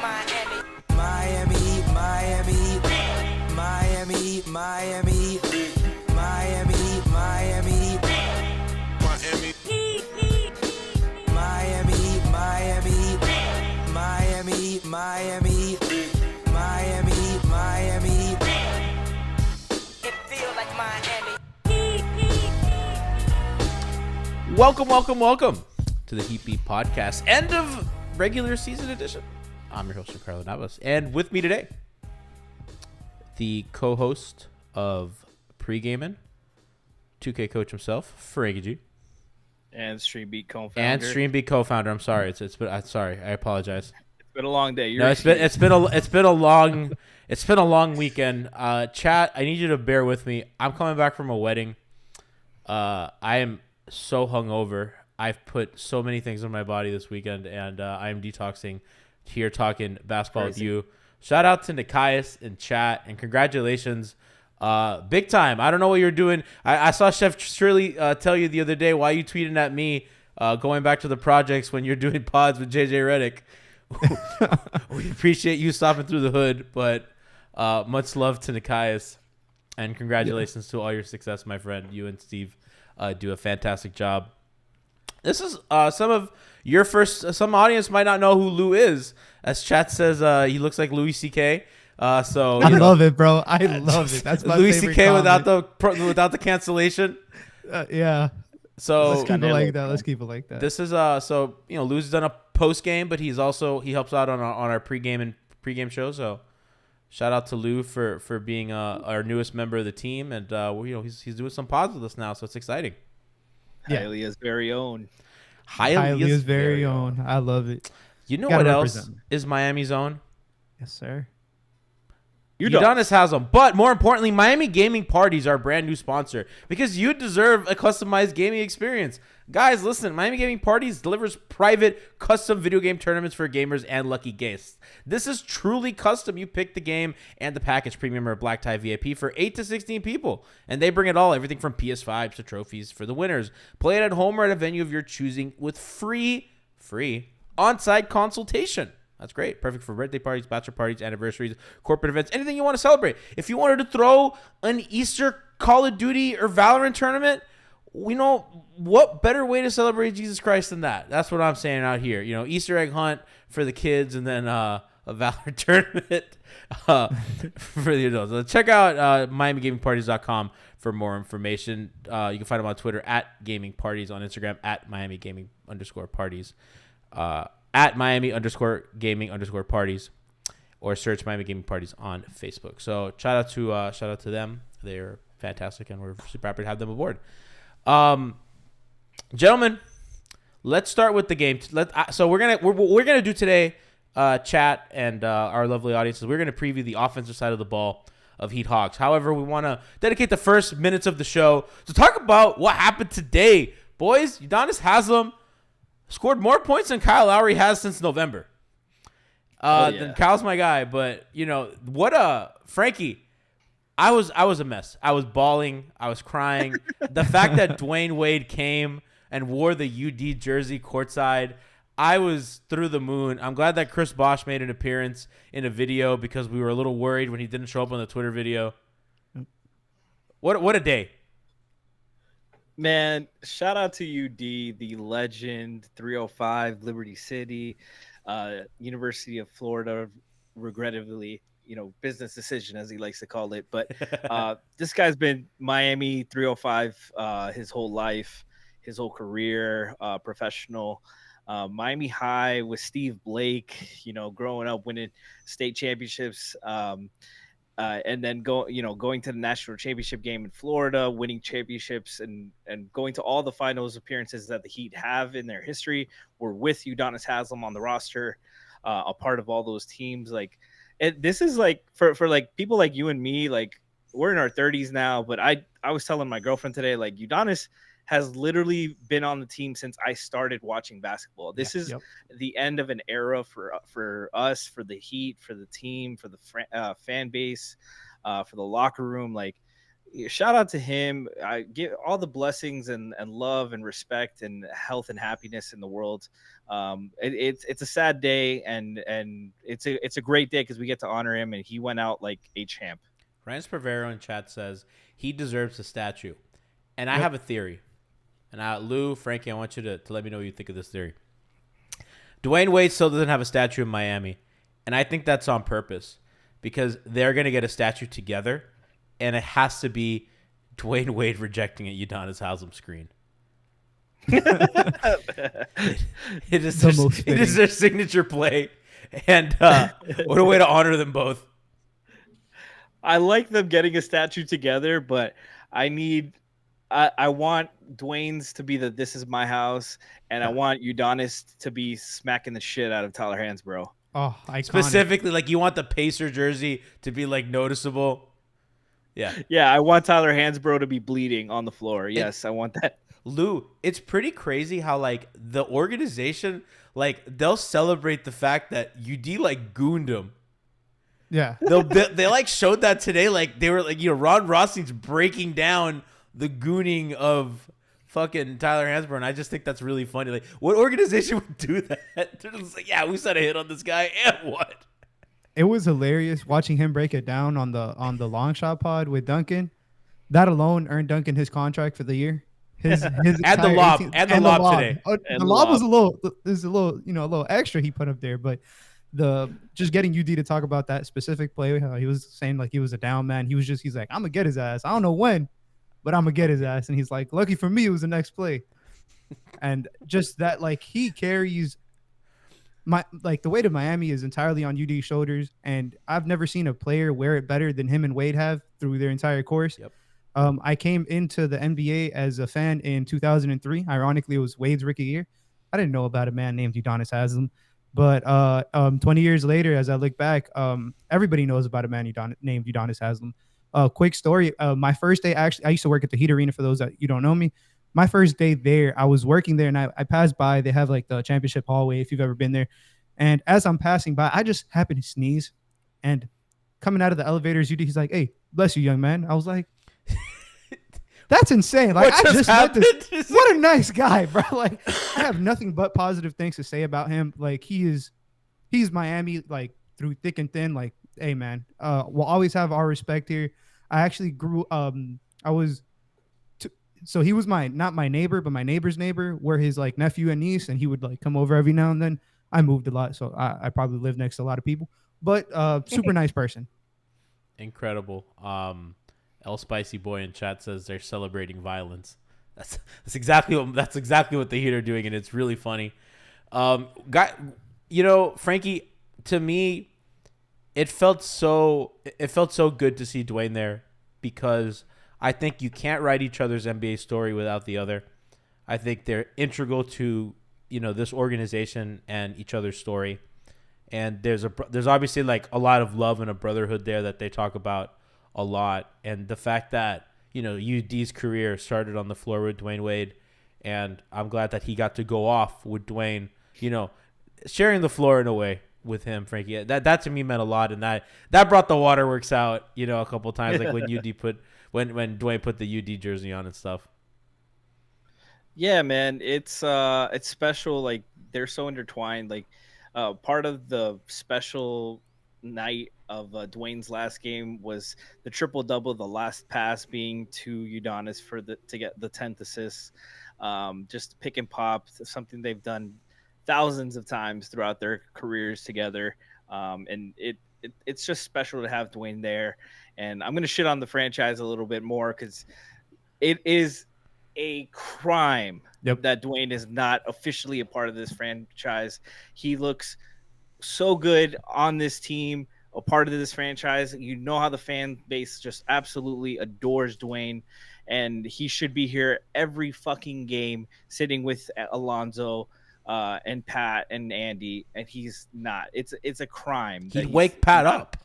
Miami, Miami, Miami, Miami, Miami, Miami, Miami, Miami, Miami, Miami, Miami, Miami. It feels like Miami. Welcome to the Heat Beat Podcast, end of regular season edition. I'm your host, Giancarlo Navas, and with me today, the co-host of Pre-Gaming, 2K coach himself, Franky G, and Stream Beat co-founder. I'm sorry, it's been. I'm sorry, I apologize. It's been a long day. It's been a long weekend. Chat, I need you to bear with me. I'm coming back from a wedding. I am so hungover. I've put so many things on my body this weekend, and I am detoxing here talking basketball with you. Shout out to Nikias in chat, and congratulations. Big time. I don't know what you're doing. I saw Chef Shirley tell you the other day why you tweeting at me going back to the projects when you're doing pods with JJ Redick. We appreciate you stopping through the hood, but much love to Nikias, and congratulations to all your success, my friend. You and Steve do a fantastic job. This is some of your first. Some audience might not know who Lou is. As chat says, he looks like Louis C.K. So I love it, bro. I love it. That's my Louis favorite C.K. comment. without the cancellation. Yeah. So Let's keep it like that. Let's keep it like that. This is so Lou's done a post game, but he helps out on our pregame show. So shout out to Lou for being our newest member of the team, and he's doing some pods with us now, so it's exciting. Yeah. Hylia's very own. Hylia's very own. I love it. You know Gotta what else represent. is Miami's own? Yes, sir. Udonis Haslam. But more importantly, Miami Gaming Parties are our brand new sponsor because you deserve a customized gaming experience. Guys, listen, Miami Gaming Parties delivers private custom video game tournaments for gamers and lucky guests. This is truly custom. You pick the game and the package premium or black tie VIP for 8 to 16 people. And they bring it all, everything from PS5s to trophies for the winners. Play it at home or at a venue of your choosing with free on-site consultation. That's great. Perfect for birthday parties, bachelor parties, anniversaries, corporate events, anything you want to celebrate. If you wanted to throw an Easter Call of Duty or Valorant tournament, what better way to celebrate Jesus Christ than that? That's what I'm saying out here. Easter egg hunt for the kids, and then a Valorant tournament for the adults. So check out MiamiGamingParties.com for more information. You can find them on Twitter at Gaming Parties, on Instagram at @MiamiGaming_parties. At Miami_gaming_parties, or search Miami Gaming Parties on Facebook. So shout out to them. They're fantastic, and we're super happy to have them aboard. Gentlemen, let's start with the game. So we're gonna do today, chat and our lovely audiences. We're gonna preview the offensive side of the ball of Heat Hawks. However, we want to dedicate the first minutes of the show to talk about what happened today, boys. Udonis Haslam scored more points than Kyle Lowry has since November. Then Kyle's my guy, but Franky. I was a mess. I was bawling. I was crying. The fact that Dwayne Wade came and wore the UD jersey courtside, I was through the moon. I'm glad that Chris Bosh made an appearance in a video because we were a little worried when he didn't show up on the Twitter video. What a day. Man, shout out to UD, the legend, 305, Liberty City, University of Florida, regrettably, business decision, as he likes to call it. But this guy's been Miami 305 his whole life, his whole career, professional. Miami High with Steve Blake, growing up, winning state championships. And then going to the national championship game in Florida, winning championships and going to all the finals appearances that the Heat have in their history. We're with Udonis Haslam on the roster, a part of all those teams. This is for people like you and me, we're in our 30s now, but I was telling my girlfriend today, Udonis has literally been on the team since I started watching basketball. This is the end of an era for us, for the Heat, for the team, for the fan base, for the locker room. shout out to him. I give all the blessings and love and respect and health and happiness in the world. It's a sad day and it's a great day because we get to honor him, and he went out like a champ. Rance Pervero in chat says he deserves a statue, and I have a theory. And Lou, Frankie, I want you to let me know what you think of this theory. Dwayne Wade still doesn't have a statue in Miami, and I think that's on purpose because they're going to get a statue together, and it has to be Dwayne Wade rejecting a Udonis Haslam screen. It is their signature play, and what a way to honor them both. I like them getting a statue together, but I want Dwayne's to be the "this is my house," and I want Udonis to be smacking the shit out of Tyler Hansbrough. Oh, iconic. Specifically, like you want the Pacer jersey to be like noticeable. Yeah, I want Tyler Hansbrough to be bleeding on the floor. Yes, I want that. Lou, it's pretty crazy how like the organization, like they'll celebrate the fact that UD like gooned him. Yeah, they like showed that today. Like they were like, Ron Rothstein's breaking down the gooning of fucking Tyler Hansbrough, and I just think that's really funny. Like, what organization would do that? They're just like, yeah, we set a hit on this guy, and what? It was hilarious watching him break it down on the long shot pod with Duncan. That alone earned Duncan his contract for the year. His and the lob today. The lob was a little extra he put up there, but just getting UD to talk about that specific play, how he was saying like he was a down man. He's like, I'm gonna get his ass. I don't know when, but I'm gonna get his ass. And he's like, lucky for me, it was the next play. And just that, like, he carries the weight of Miami is entirely on UD's shoulders. And I've never seen a player wear it better than him and Wade have through their entire course. Yep. I came into the NBA as a fan in 2003. Ironically, it was Wade's rookie year. I didn't know about a man named Udonis Haslam. But 20 years later, as I look back, everybody knows about a man named Udonis Haslam. Quick story. My first day, actually, I used to work at the Heat Arena for those that you don't know me. My first day there, I was working there, and I passed by. They have like the championship hallway, if you've ever been there. And as I'm passing by, I just happened to sneeze. And coming out of the elevators, he's like, hey, bless you, young man. I was like, that's insane. Like, I just met this. What a nice guy, bro. Like, I have nothing but positive things to say about him. Like, he's Miami, like, through thick and thin. Like, hey, man, we'll always have our respect here. I actually grew so he was not my neighbor, but my neighbor's neighbor. We're his like nephew and niece, and he would like come over every now and then. I moved a lot, so I probably lived next to a lot of people, but super nice person. Incredible. El Spicy Boy in chat says they're celebrating violence. That's exactly what the Heat are doing, and it's really funny. Frankie, to me, it felt so good to see Dwayne there because I think you can't write each other's NBA story without the other. I think they're integral to this organization and each other's story, and there's obviously like a lot of love and a brotherhood there that they talk about a lot, and the fact that UD's career started on the floor with Dwayne Wade, and I'm glad that he got to go off with Dwayne, sharing the floor in a way with him, Frankie. That to me meant a lot, and that brought the waterworks out, a couple of times, like when when Dwayne put the UD jersey on and stuff. Yeah, man, it's special. Like, they're so intertwined. Like, part of the special night of Dwayne's last game was the triple-double, the last pass being to Udonis to get the 10th assist. Just pick and pop, something they've done thousands of times throughout their careers together. And it's just special to have Dwayne there. And I'm going to shit on the franchise a little bit more because it is a crime that Dwayne is not officially a part of this franchise. He looks so good on this team, a part of this franchise. You know how the fan base just absolutely adores Dwayne, and he should be here every fucking game sitting with Alonzo and Pat and Andy, and he's not. It's a crime. He'd wake Pat up.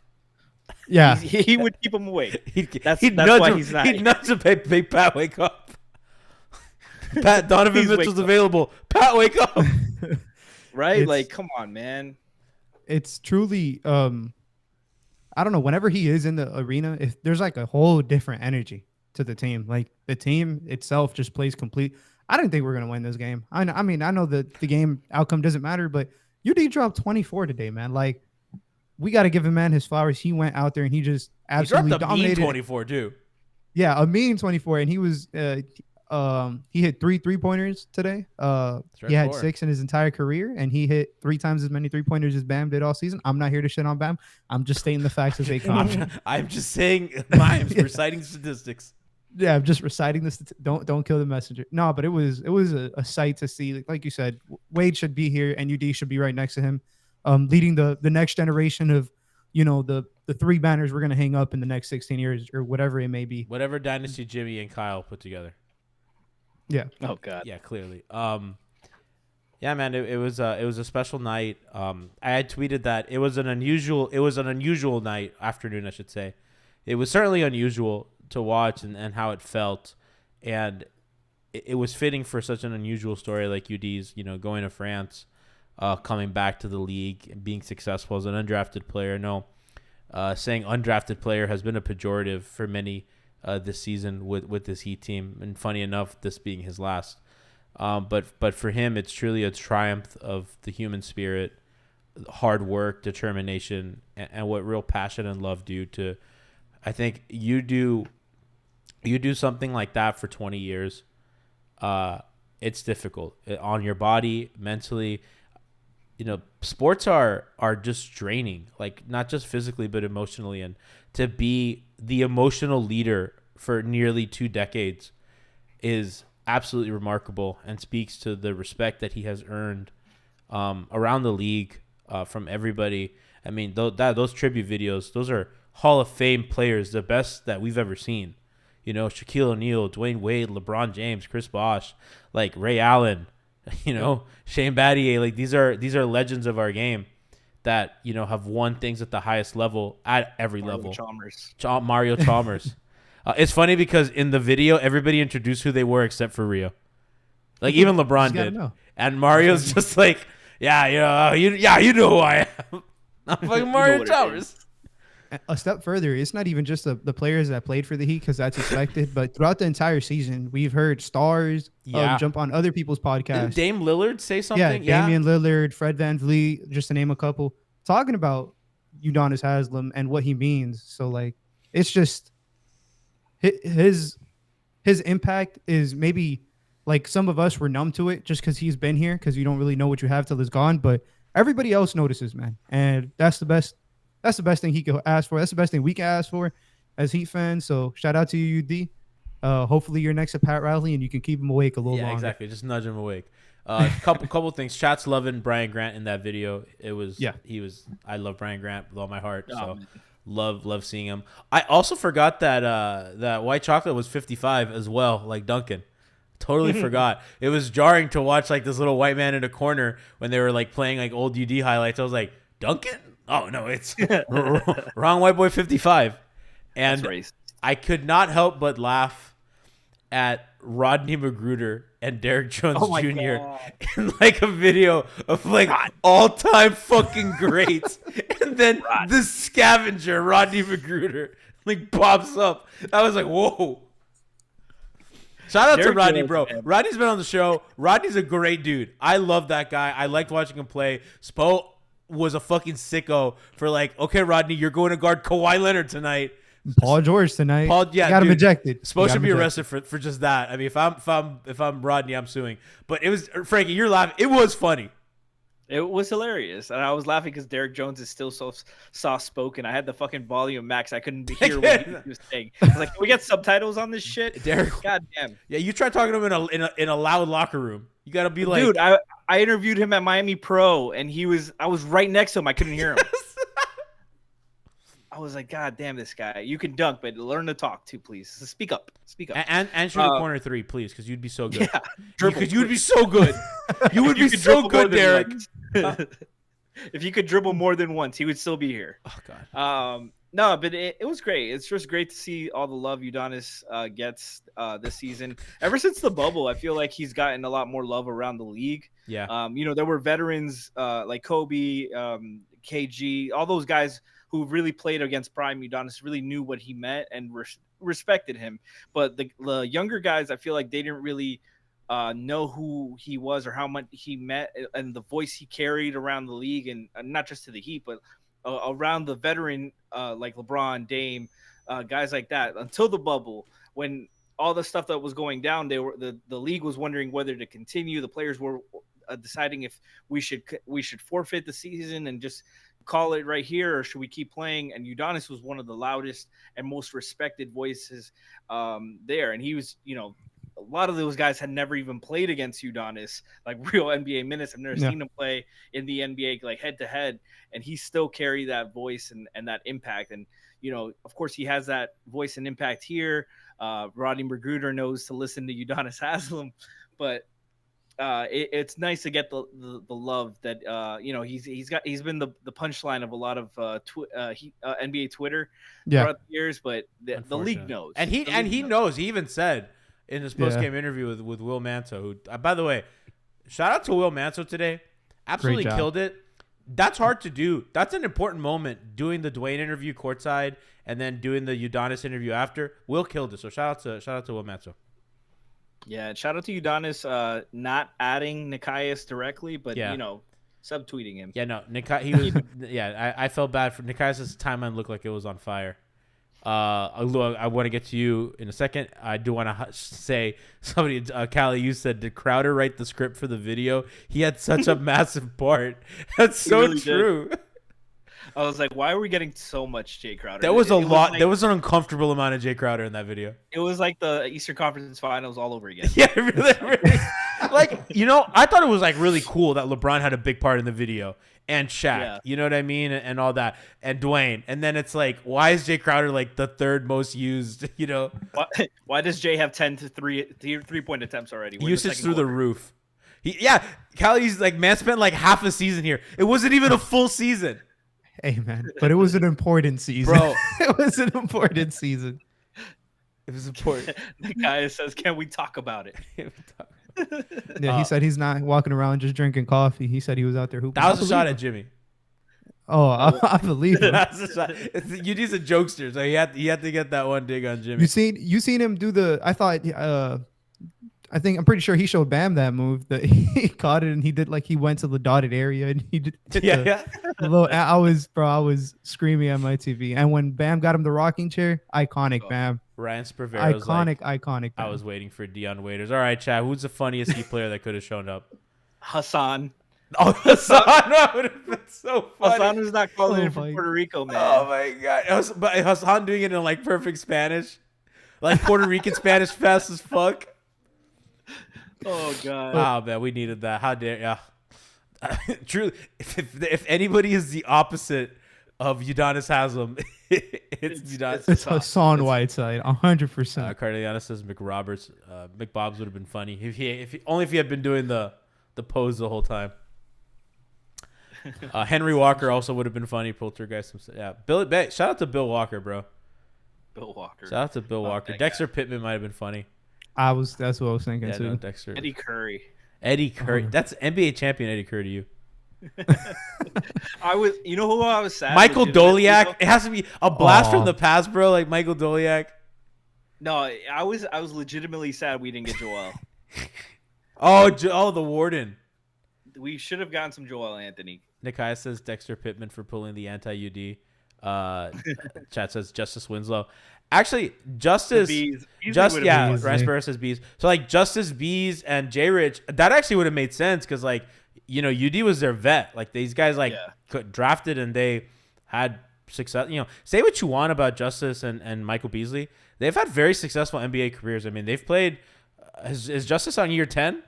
Yeah, he would keep him awake. That's why he's not. He'd nudge to make Pat wake up. Pat, Donovan Mitchell's available. Pat, wake up. Right? Like, come on, man. It's truly, I don't know, whenever he is in the arena, if there's like a whole different energy. to the team. Like the team itself just plays complete. I didn't think we were gonna win this game. I mean, I know that the game outcome doesn't matter, but UD dropped 24 today, man. Like we got to give a man his flowers. He went out there and he just absolutely he dropped a dominated. mean 24 too. Yeah, a mean 24, and he was he hit 3 3-pointers today. He had 6 in his entire career, and he hit 3 times as many 3-pointers as Bam did all season. I'm not here to shit on Bam. I'm just stating the facts as they come. I'm just saying, I'm reciting statistics. Yeah, I'm just reciting this. Don't kill the messenger. No, but it was a sight to see. Like you said, Wade should be here, and UD should be right next to him, leading the next generation of, the 3 banners we're gonna hang up in the next 16 years or whatever it may be. Whatever dynasty Jimmy and Kyle put together. Yeah. Oh God. Yeah, clearly. Yeah, man, it was a special night. I had tweeted that it was an unusual night, afternoon, I should say. It was certainly unusual to watch and how it felt, and it was fitting for such an unusual story like UD's, going to France, coming back to the league and being successful as an undrafted player. No, saying undrafted player has been a pejorative for many this season with this Heat team, and funny enough, this being his last. But for him, it's truly a triumph of the human spirit, hard work, determination, and what real passion and love do to. I think you do something like that for 20 years. It's difficult on your body, mentally. Sports are just draining, like not just physically, but emotionally. And to be the emotional leader for nearly 2 decades is absolutely remarkable and speaks to the respect that he has earned around the league from everybody. I mean, those tribute videos, those are Hall of Fame players, the best that we've ever seen. Shaquille O'Neal, Dwayne Wade, LeBron James, Chris Bosh, like Ray Allen, Shane Battier. Like these are legends of our game that have won things at the highest level at every level. Mario Chalmers. It's funny because in the video, everybody introduced who they were except for Rio. Like even LeBron did, and Mario's just like, you know who I am. I'm fucking Mario Chalmers. A step further, it's not even just the players that played for the Heat, because that's expected, but throughout the entire season, we've heard stars jump on other people's podcasts. Did Dame Lillard say something? Yeah, Damian Lillard, Fred VanVleet, just to name a couple, talking about Udonis Haslam and what he means. So, like, it's just his impact is maybe, like, some of us were numb to it just because he's been here, because you don't really know what you have till it's gone, but everybody else notices, man, and that's the best. That's the best thing he could ask for. That's the best thing we can ask for as Heat fans. So shout out to you, UD. Hopefully you're next to Pat Riley and you can keep him awake a little longer. Yeah, exactly. Just nudge him awake. Couple things. Chat's loving Brian Grant in that video. I love Brian Grant with all my heart. So love seeing him. I also forgot that white chocolate was 55 as well, like Duncan. Totally forgot. It was jarring to watch like this little white man in a corner when they were like playing like old UD highlights. I was like, Duncan? Oh no, it's wrong white boy 55. And I could not help but laugh at Rodney Magruder and Derek Jones Jr. in like a video of like all-time fucking greats. And then the scavenger, Rodney Magruder, like pops up. I was like, whoa. Shout out to Rodney, bro. Rodney's been on the show. Rodney's a great dude. I love that guy. I liked watching him play. Spo was a fucking sicko for like, okay, Rodney, you're going to guard Kawhi Leonard tonight. Paul George tonight. Got him ejected. Spo should be arrested for just that. I mean, if I'm Rodney, I'm suing. But it was Frankie. You're laughing. It was funny. It was hilarious, and I was laughing because Derek Jones is still so soft spoken. I had the fucking volume max. I couldn't hear what he was saying. I was like, "Can we get subtitles on this shit?" Derek, goddamn. Yeah, you try talking to him in a loud locker room. You gotta be like, dude. I interviewed him at Miami Pro, and I was right next to him. I couldn't hear him. I was like, God damn, this guy. You can dunk, but learn to talk too, please. So speak up. And shoot a corner 3, please, because you'd be so good. Yeah, because you would be so good. You would be so good, Derek. If you could dribble more than once, he would still be here. Oh God. No, but it was great. It's just great to see all the love Udonis gets this season. Ever since the bubble, I feel like he's gotten a lot more love around the league. Yeah. There were veterans like Kobe, KG, all those guys who really played against prime Udonis, really knew what he meant and respected him, but the younger guys, I feel like they didn't really know who he was or how much he meant and the voice he carried around the league, and not just to the Heat, but around the veteran like LeBron, Dame, guys like that until the bubble when all the stuff that was going down, the league was wondering whether to continue. The players were deciding if we should forfeit the season and just call it right here, or should we keep playing? And Udonis was one of the loudest and most respected voices there, and he was, a lot of those guys had never even played against Udonis, like real NBA minutes. I've never seen him play in the NBA like head to head, and he still carried that voice and that impact. And of course, he has that voice and impact here. Rodney Magruder knows to listen to Udonis Haslam, but it's nice to get the love that he's been the punchline of a lot of NBA Twitter throughout the years, but the league knows, and he knows. He even said in his post game interview with Will Manto, who by the way, shout out to Will Manto today, absolutely killed it. That's hard to do. That's an important moment, doing the Dwayne interview courtside and then doing the Udonis interview after. Will killed it. So shout out to Will Manto. Yeah, and shout out to Udonis not adding Nikias directly, but subtweeting him. Yeah, no, he was. I felt bad for Nikias' timeline. Looked like it was on fire. I want to get to you in a second. I do want to say somebody, Callie, you said, did Crowder write the script for the video? He had such a massive part. That's so really true. Did. I was like, why are we getting so much Jay Crowder? There was a lot. There was an uncomfortable amount of Jay Crowder in that video. It was like the Eastern Conference Finals all over again. Yeah, really. Like, I thought it was like really cool that LeBron had a big part in the video. And Shaq, you know what I mean? And all that. And Dwayne. And then it's like, why is Jay Crowder like the third most used, Why does Jay have 10 to 3-point attempts already? Usage through the roof. Callie's like, man spent like half a season here. It wasn't even a full season. Hey, man. But it was an important season. Bro. It was an important season. It was important. The guy says, can we talk about it? Yeah, he said he's not walking around just drinking coffee. He said he was out there hooping. That was a shot at Jimmy. Oh, I believe him. That's a shot. UD's a jokester, so he had to get that one dig on Jimmy. You seen him do the? I thought. I'm pretty sure he showed Bam that move that he caught it and he did like he went to the dotted area and he did. I was screaming at my TV, and when Bam got him the rocking chair, iconic Bam. Ryan Spervero's iconic. I was waiting for Dion Waiters. All right, Chad. Who's the funniest Heat player that could have shown up? Hassan. Oh, Hassan! That would have been so funny. Hassan was not calling in from Puerto Rico, man. Oh my god! But Hassan doing it in like perfect Spanish, like Puerto Rican Spanish, fast as fuck. Oh god! Oh man, we needed that. How dare truly, if anybody is the opposite of Udonis Haslam, it's Udonis. It's Hassan Whiteside, 100%. Cardiana says McRoberts, McBobs would have been funny if he had been doing the pose the whole time. Henry Walker also would have been funny. Poltergeist. Yeah, shout out to Bill Walker, bro. Bill Walker. Shout out to Bill Walker. Dexter Pittman might have been funny. That's what I was thinking too. No, Dexter. Eddie Curry. That's NBA champion Eddie Curry to you. You know who I was sad? Michael Doliak. It has to be a blast from the past, bro. Like Michael Doliak. No, I was legitimately sad we didn't get Joel. The Warden. We should have gotten some Joel Anthony. Nikias says Dexter Pittman for pulling the anti-UD. Chat says Justice Winslow. Actually, Justice, Ryan Sparrow says Bees. So like Justice, Bees, and J Rich, that actually would have made sense because like UD was their vet. Like these guys drafted and they had success. Say what you want about Justice and Michael Beasley, they've had very successful NBA careers. I mean, they've played. Is Justice on year 10?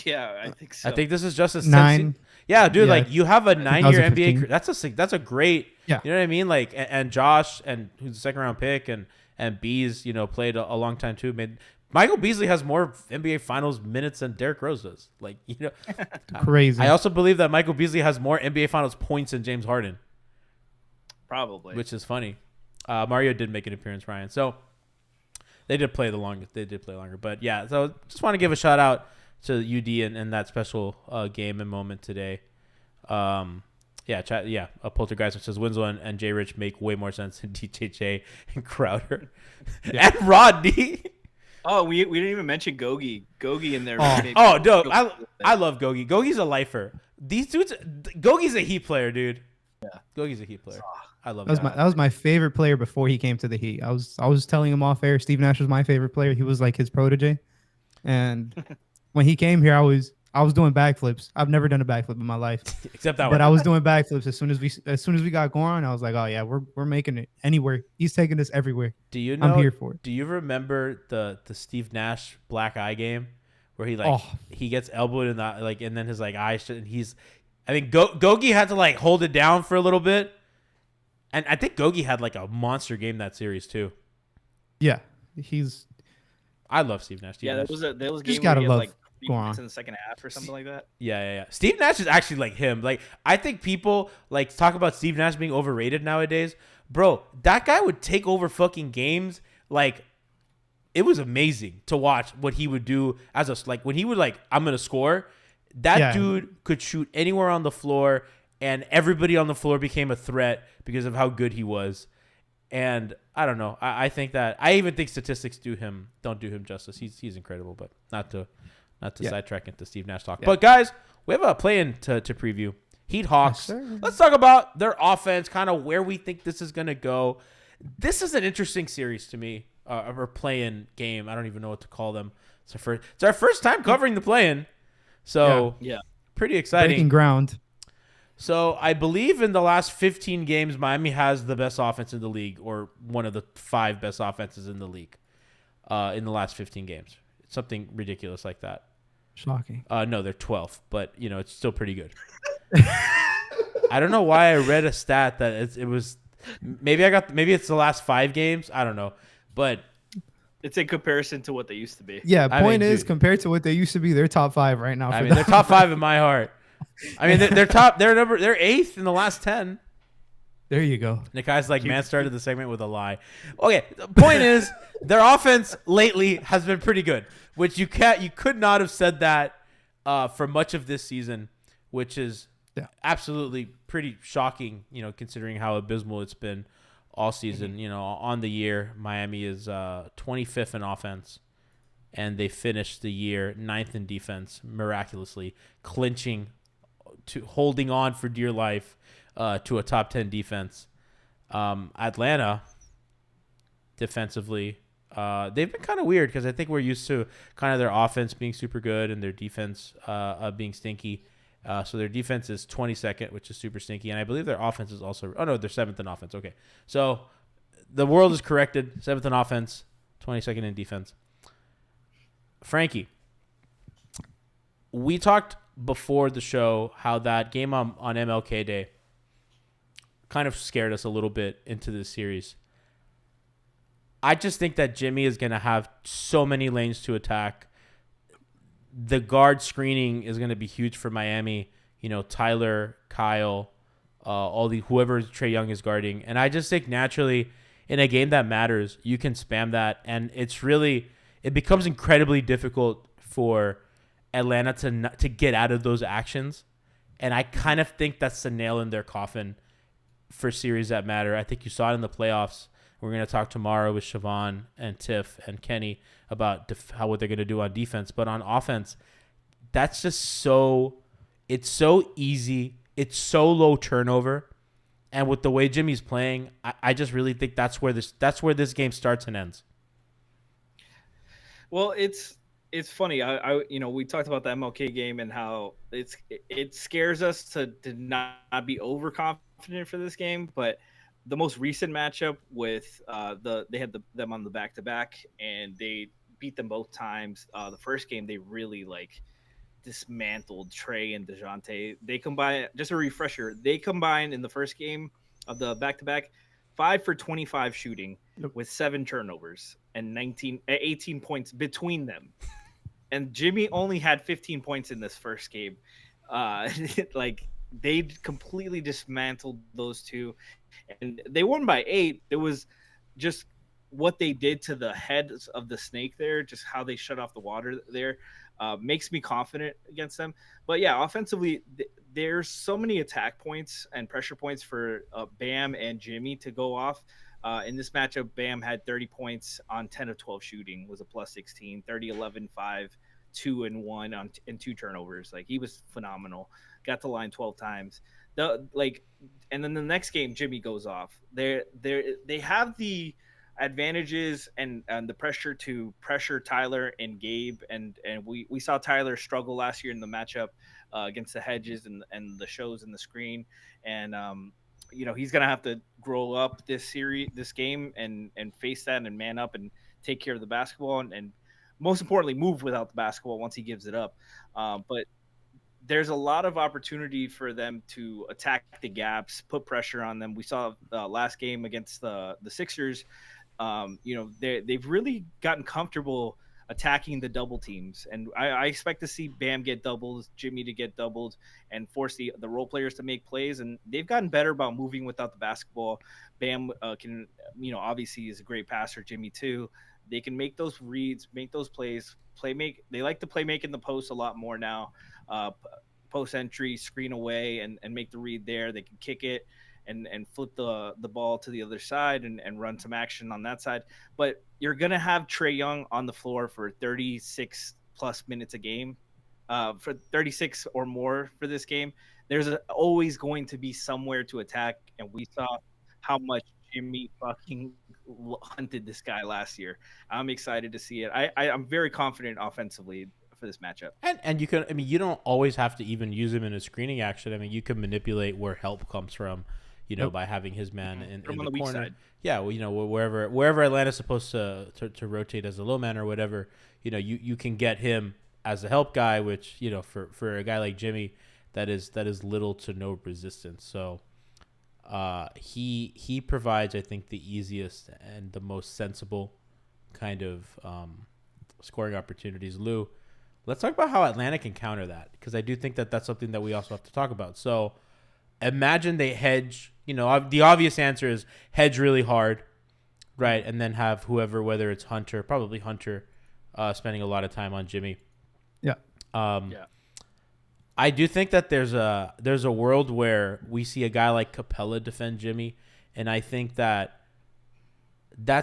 Yeah, I think so. I think this is Justice 9. Yeah, dude, like you have a 9-year NBA career. That's a great. Yeah. You know what I mean? Like, and Josh, and who's the second round pick, and Bees, played a long time too. Michael Beasley has more NBA Finals minutes than Derrick Rose does. Like, crazy. I also believe that Michael Beasley has more NBA Finals points than James Harden. Probably. Which is funny. Mario did make an appearance, Ryan. So they did play the longest. They did play longer. But yeah, so just want to give a shout out to UD and that special game and moment today. Yeah, chat. Yeah, a Poltergeist says Winslow and J Rich make way more sense than DJJ and Crowder and Rodney. Oh, we didn't even mention Gogi. Gogi in there. Oh, dope. I love Gogi. Gogi's a lifer. These dudes, Gogi's a Heat player, dude. Yeah, Gogi's a Heat player. I love that. That was my favorite player before he came to the Heat. I was telling him off air. Steve Nash was my favorite player. He was like his protege, and when he came here, I was doing backflips. I've never done a backflip in my life, except that but one. I was doing backflips as soon as we got going. I was like, oh yeah, we're making it anywhere. He's taking us everywhere. Do you know? I'm here for it. Do you remember the Steve Nash black eye game where he gets elbowed in the and then his eye and I think Gogi had to hold it down for a little bit, and I think Gogi had a monster game that series too. Yeah, I love Steve Nash. That was a game gotta where he love. had 3 minutes in the second half or something like that. Yeah. Steve Nash is actually like him. I think people talk about Steve Nash being overrated nowadays. Bro, that guy would take over fucking games. It was amazing to watch what he would do as when he would I'm gonna score. That dude could shoot anywhere on the floor, and everybody on the floor became a threat because of how good he was. And I don't know. I think that I even think statistics don't do him justice. He's incredible, but not to sidetrack into Steve Nash talk. Yeah. But guys, we have a play-in to preview. Heat Hawks. Yes, let's talk about their offense, kind of where we think this is gonna go. This is an interesting series to me, or play-in game. I don't even know what to call them. It's our first time covering the play-in, so pretty exciting. Breaking ground. So I believe in the last 15 games, Miami has the best offense in the league, or one of the 5 best offenses in the league in the last 15 games. It's something ridiculous like that. Shocking. No, they're 12th, but it's still pretty good. I don't know why I read a stat that it was maybe it's the last 5 games. I don't know, but it's in comparison to what they used to be. Yeah, point is compared to what they used to be, they're top 5 right now. They're top 5 in my heart. I mean, they're top. They're 8th in the last 10. There you go. Nikai's man started the segment with a lie. Okay, the point is their offense lately has been pretty good, which you could not have said that for much of this season, which is absolutely pretty shocking, considering how abysmal it's been all season. On the year, Miami is 25th in offense, and they finished the year 9th in defense, miraculously holding on for dear life to a top 10 defense. Atlanta, defensively, they've been kind of weird because I think we're used to kind of their offense being super good and their defense being stinky. So their defense is 22nd, which is super stinky. And I believe their offense is also – oh, no, they're 7th in offense. Okay. So the world is corrected. 7th in offense, 22nd in defense. Franky, we talked before the show how that game on MLK Day kind of scared us a little bit into this series. I just think that Jimmy is going to have so many lanes to attack. The guard screening is going to be huge for Miami. Tyler, Kyle, whoever Trae Young is guarding. And I just think naturally in a game that matters, you can spam that. And it becomes incredibly difficult for Atlanta to get out of those actions. And I kind of think that's the nail in their coffin for series that matter. I think you saw it in the playoffs. We're going to talk tomorrow with Siobhan and Tiff and Kenny about what they're going to do on defense. But on offense, that's just it's so easy. It's so low turnover. And with the way Jimmy's playing, I just really think that's where this game starts and ends. Well, it's funny. We talked about the MLK game and how it scares us to not be overconfident for this game. But the most recent matchup with they had them on the back-to-back and they beat them both times. The first game they really dismantled Trae and DeJounte. They combined, just a refresher, they combined in the first game of the back-to-back 5 for 25 shooting with 7 turnovers and 18 points between them. And Jimmy only had 15 points in this first game. They completely dismantled those two. And they won by 8. It was just what they did to the heads of the snake there, just how they shut off the water there, makes me confident against them. But yeah, offensively, there's so many attack points and pressure points for Bam and Jimmy to go off. In this matchup, Bam had 30 points on 10 of 12 shooting, was a plus 16, 30, 11, 5, 2 and 1 and 2 turnovers. Like, he was phenomenal. Got to line 12 times. And then the next game, Jimmy goes off. They have the advantages and the pressure to pressure Tyler and Gabe, and we saw Tyler struggle last year in the matchup against the hedges and the shows and the screen, and he's gonna have to grow up this game and face that and man up and take care of the basketball and most importantly move without the basketball once he gives it up. But there's a lot of opportunity for them to attack the gaps, put pressure on them. We saw last game against the Sixers. They've really gotten comfortable attacking the double teams, and I expect to see Bam get doubled, Jimmy to get doubled, and force the role players to make plays. And they've gotten better about moving without the basketball. Bam can, obviously is a great passer. Jimmy too. They can make those reads, make those plays, They like to play make in the post a lot more now. Post entry, screen away, and make the read there. They can kick it and flip the ball to the other side and run some action on that side. But you're going to have Trae Young on the floor for 36 plus minutes a game, for 36 or more for this game. There's always going to be somewhere to attack, and we saw how much Jimmy fucking hunted this guy last year. I'm excited to see it. I'm very confident offensively for this matchup. And you can, you don't always have to even use him in a screening action. You can manipulate where help comes from, by having his man in the weak corner. Side. Yeah, well, wherever Atlanta's supposed to rotate as a low man or whatever, you can get him as a help guy, which, for a guy like Jimmy, that is little to no resistance. So he provides, I think, the easiest and the most sensible kind of scoring opportunities. Lou, let's talk about how Atlanta can counter that, because I do think that that's something that we also have to talk about. So imagine they hedge, the obvious answer is hedge really hard, right? And then have whoever, whether it's Hunter, probably Hunter, spending a lot of time on Jimmy. Yeah. Yeah. I do think that there's a world where we see a guy like Capella defend Jimmy, and I think that's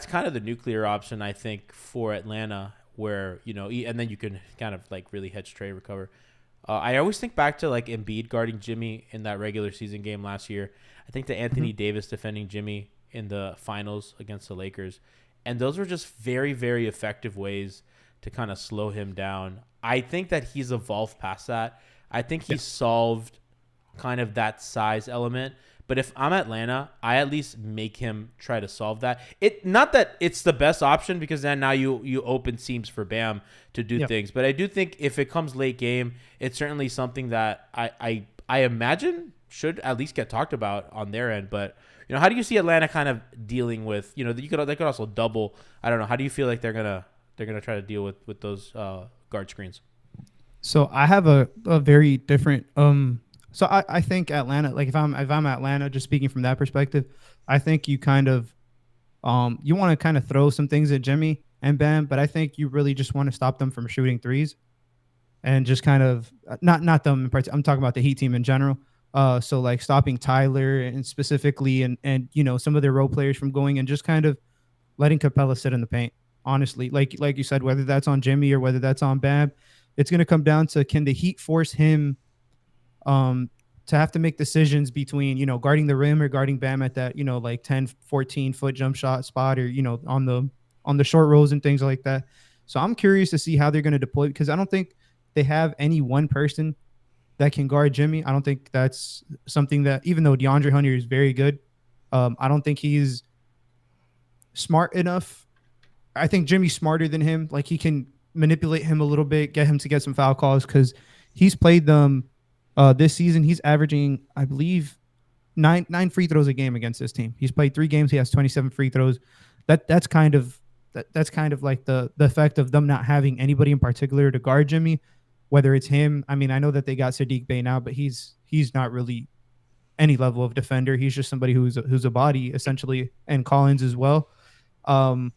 kind of the nuclear option, I think, for Atlanta, where, and then you can kind of like really hedge Trae, recover. I always think back to like Embiid guarding Jimmy in that regular season game last year. I think to Anthony Davis defending Jimmy in the finals against the Lakers. And those were just very, very effective ways to kind of slow him down. I think that he's evolved past that. I think he's solved kind of that size element. But if I'm Atlanta, I at least make him try to solve that. Not that it's the best option, because then now you open seams for Bam to do things. But I do think if it comes late game, it's certainly something that I imagine should at least get talked about on their end. But how do you see Atlanta kind of dealing with, they could also double. I don't know. How do you feel like they're gonna try to deal with those guard screens? So I have a very different so I think Atlanta, like if I'm Atlanta, just speaking from that perspective, I think you kind of you want to kind of throw some things at Jimmy and Bam, but I think you really just want to stop them from shooting threes, and just kind of not them in particular. I'm talking about the Heat team in general. So like stopping Tyler and specifically and some of their role players from going, and just kind of letting Capella sit in the paint. Honestly, like you said, whether that's on Jimmy or whether that's on Bam, it's going to come down to, can the Heat force him to have to make decisions between, guarding the rim or guarding Bam at that, like 10, 14 foot jump shot spot, or, on the short rolls and things like that. So I'm curious to see how they're going to deploy, because I don't think they have any one person that can guard Jimmy. I don't think that's something that, even though DeAndre Hunter is very good, I don't think he's smart enough. I think Jimmy's smarter than him. Like, he can manipulate him a little bit, get him to get some foul calls, because he's played them this season. He's averaging, I believe, nine free throws a game against this team. He's played 3 games. He has 27 free throws. That's kind of like the effect of them not having anybody in particular to guard Jimmy, whether it's him. I mean, I know that they got Sadiq Bey now, but he's not really any level of defender. He's just somebody who's a body essentially, and Collins as well. Damn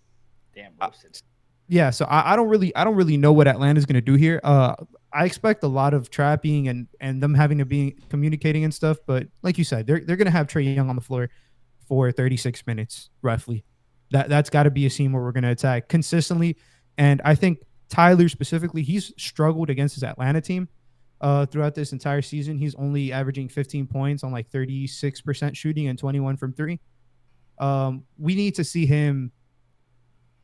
roasted. Yeah, so I don't really know what Atlanta's going to do here. I expect a lot of trapping and them having to be communicating and stuff. But like you said, they're gonna have Trae Young on the floor for 36 minutes roughly. That's got to be a scene where we're gonna attack consistently. And I think Tyler specifically, he's struggled against his Atlanta team throughout this entire season. He's only averaging 15 points on like 36% shooting and 21 from three. We need to see him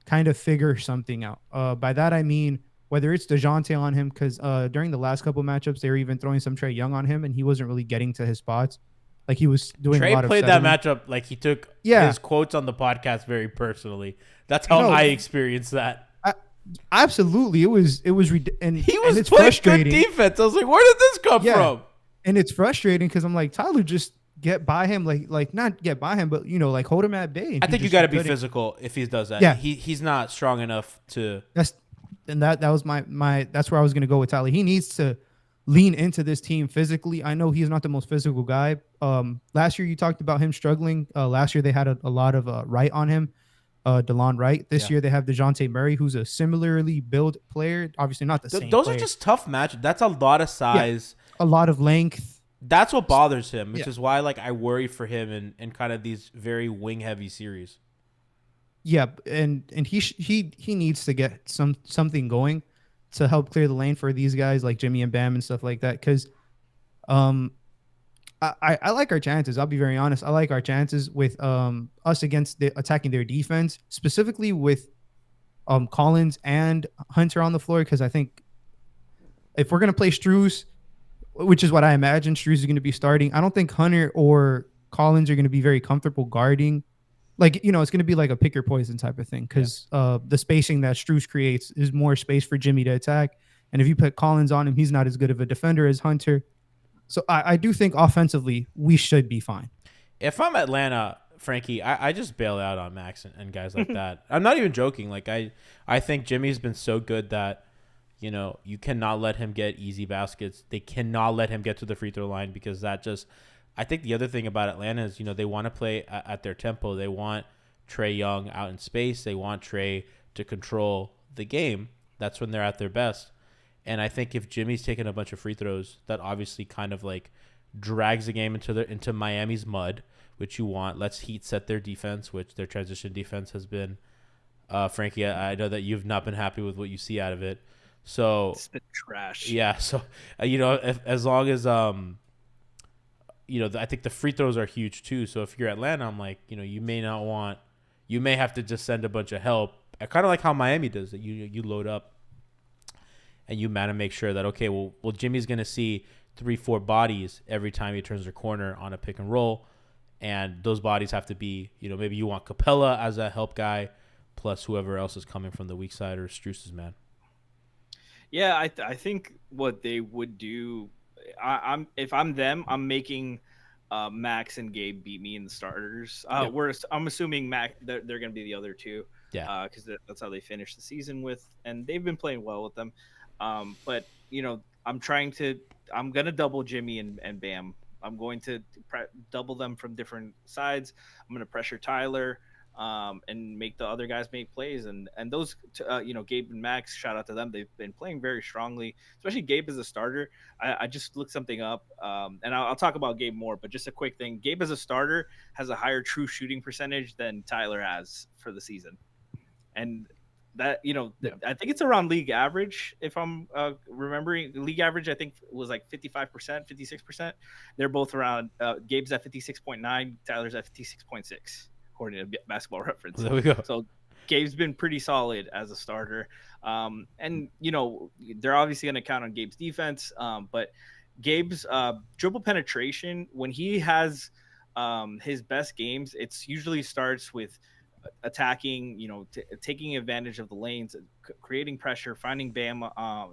kind of figure something out. By that I mean whether it's DeJounte on him, because during the last couple matchups they were even throwing some Trae Young on him, and he wasn't really getting to his spots. Like he was doing a Trey lot played of that settling. matchup like he took Yeah. his quotes on the podcast very personally. That's how No. I experienced that. Absolutely, it was and He and was it's playing good frustrating. defense. I was like, where did this come Yeah. from? And it's frustrating because I'm like, Tyler, just get by him, like not get by him, but like hold him at bay. And I he think you just got to be couldn't. physical if he does that. Yeah. He's not strong enough to. That was my that's where I was gonna go with Tyler. He needs to lean into this team physically. I know he's not the most physical guy. Last year you talked about him struggling. Last year they had a lot of Wright on him, DeLon Wright. This Yeah. year they have DeJounte Murray, who's a similarly built player. Obviously not the same. Those player. are just tough matches. That's a lot of size. a lot of length. That's what bothers him, which Yeah. is why like I worry for him in kind of these very wing heavy series. Yeah, and he needs to get something going to help clear the lane for these guys like Jimmy and Bam and stuff like that. Because I like our chances. I'll be very honest. I like our chances with us against attacking their defense, specifically with Collins and Hunter on the floor. Because I think if we're gonna play Strus, which is what I imagine Strus is gonna be starting, I don't think Hunter or Collins are gonna be very comfortable guarding. Like, it's going to be like a pick your poison type of thing because the spacing that Strus creates is more space for Jimmy to attack. And if you put Collins on him, he's not as good of a defender as Hunter. So I do think offensively, we should be fine. If I'm Atlanta, Frankie, I just bail out on Max and guys like that. I'm not even joking. Like I think Jimmy's been so good that, you cannot let him get easy baskets. They cannot let him get to the free throw line because that just – I think the other thing about Atlanta is, they want to play at their tempo. They want Trae Young out in space. They want Trae to control the game. That's when they're at their best. And I think if Jimmy's taking a bunch of free throws, that obviously kind of like drags the game into Miami's mud, which you want. Let's heat set their defense, which their transition defense has been. Frankie, I know that you've not been happy with what you see out of it. So It's been trash. Yeah. So, as long as I think the free throws are huge too. So if you're Atlanta, I'm like, you may have to just send a bunch of help. Kind of like how Miami does it. You load up and you man to make sure that, okay, well, Jimmy's going to see 3-4 bodies every time he turns the corner on a pick and roll. And those bodies have to be, maybe you want Capella as a help guy plus whoever else is coming from the weak side or Strus's man. Yeah, I think what they would do, if I'm them, I'm making Max and Gabe beat me in the starters. I'm assuming Max they're going to be the other two. Yeah. Because that's how they finished the season with, and they've been playing well with them. But I'm gonna double Jimmy and Bam. I'm going to double them from different sides. I'm gonna pressure Tyler. And make the other guys make plays. And those, Gabe and Max, shout out to them. They've been playing very strongly, especially Gabe as a starter. I just looked something up, and I'll talk about Gabe more, but just a quick thing. Gabe as a starter has a higher true shooting percentage than Tyler has for the season. And that, I think it's around league average. If I'm remembering, league average, I think was like 55%, 56%. They're both around, Gabe's at 56.9, Tyler's at 56.6. According to Basketball Reference. There we go. So Gabe's been pretty solid as a starter. And, they're obviously going to count on Gabe's defense. But Gabe's dribble penetration, when he has his best games, it's usually starts with attacking, taking advantage of the lanes, creating pressure, finding Bam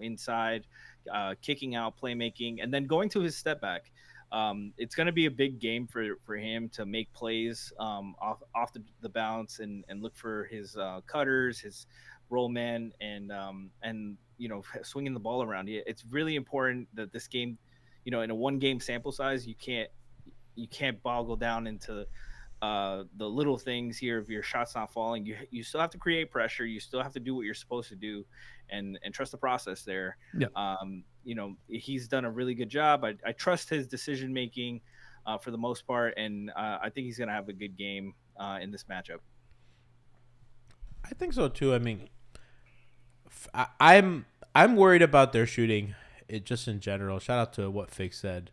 inside, kicking out, playmaking, and then going to his step back. It's going to be a big game for him to make plays off the bounce and look for his cutters, his roll man, and swinging the ball around. It's really important that this game, in a 1-game sample size, you can't boggle down into the little things here. If your shot's not falling, you still have to create pressure. You still have to do what you're supposed to do, and trust the process there. Yeah. he's done a really good job. I trust his decision making for the most part, and I think he's gonna have a good game in this matchup. I think so too. I mean, I'm worried about their shooting, just in general. Shout out to what Fig said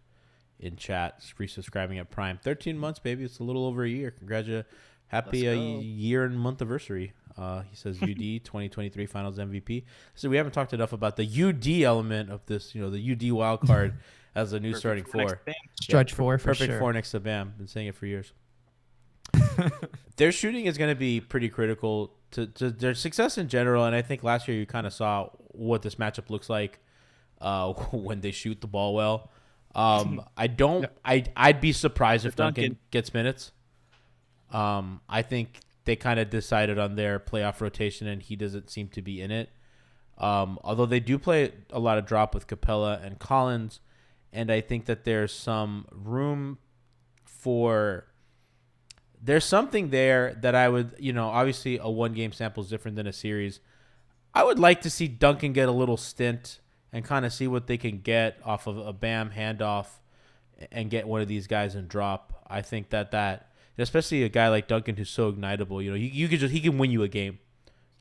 in chat, resubscribing at Prime. 13 months, baby. It's a little over a year. Congratulations. Happy year and month anniversary. He says UD 2023 Finals MVP. So we haven't talked enough about the UD element of this, the UD wild card as a new Perfect starting for next four. Bam. Stretch four for Perfect sure. four next to Bam. Been saying it for years. Their shooting is going to be pretty critical to their success in general, and I think last year you kind of saw what this matchup looks like when they shoot the ball well. I'd be surprised if Duncan gets minutes. I think they kind of decided on their playoff rotation, and he doesn't seem to be in it. Although they do play a lot of drop with Capella and Collins, and I think that there's some room for. There's something there that I would, obviously a one-game sample is different than a series. I would like to see Duncan get a little stint and kind of see what they can get off of a Bam handoff and get one of these guys and drop. I think that especially a guy like Duncan who's so ignitable, he can win you a game.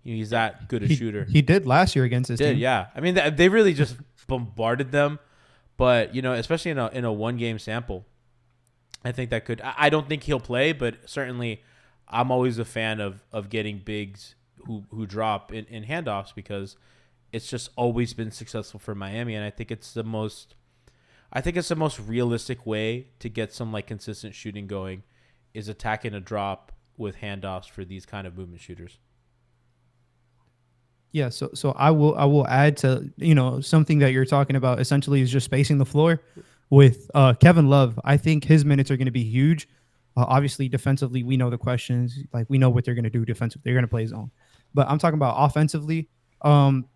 He's that good a shooter. He did last year against his team. Yeah. I mean, they really just bombarded them, but especially in a one-game sample. I think that could. I don't think he'll play, but certainly, I'm always a fan of getting bigs who drop in handoffs because it's just always been successful for Miami, and I think it's the most realistic way to get some consistent shooting going is attacking a drop with handoffs for these kind of movement shooters. Yeah, so I will add to something that you're talking about essentially is just spacing the floor. With Kevin Love, I think his minutes are going to be huge. Obviously, defensively, we know the questions. We know what they're going to do defensively. They're going to play zone. But I'm talking about offensively. The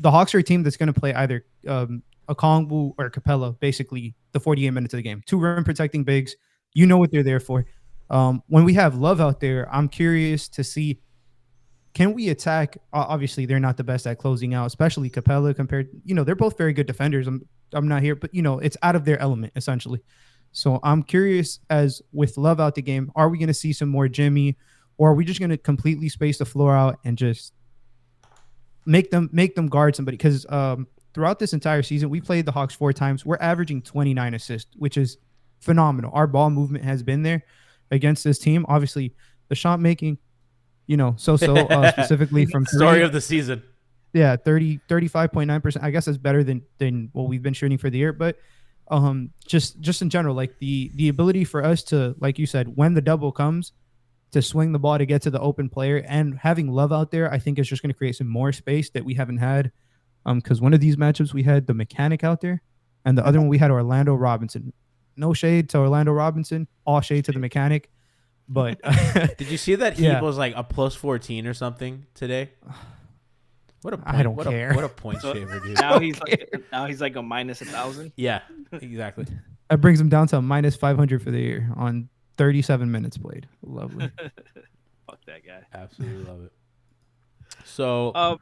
Hawks are a team that's going to play either Okongwu or Capella, basically the 48 minutes of the game. Two rim protecting bigs. You know what they're there for. When we have Love out there, I'm curious to see, can we attack? Obviously, they're not the best at closing out, especially Capella compared. They're both very good defenders. I'm not here, but it's out of their element essentially. So I'm curious, as with Love out the game, are we going to see some more Jimmy, or are we just going to completely space the floor out and just make them guard somebody? Because throughout this entire season, we played the Hawks 4 times. We're averaging 29 assists, which is phenomenal. Our ball movement has been there against this team. Obviously, the shot making, specifically from story of the season. Yeah, 35.9%. I guess that's better than what we've been shooting for the year. But just in general, the ability for us to, like you said, when the double comes, to swing the ball to get to the open player, and having Love out there, I think is just going to create some more space that we haven't had. Because one of these matchups we had the mechanic out there, and the other one we had Orlando Robinson. No shade to Orlando Robinson, all shade to the mechanic. But did you see that he was a plus 14 or something today? What a point, I don't care. What a point shaver, dude. Now he's like a minus 1,000. Yeah, exactly. That brings him down to a minus 500 for the year on 37 minutes played. Lovely. Fuck that guy. Absolutely love it. So,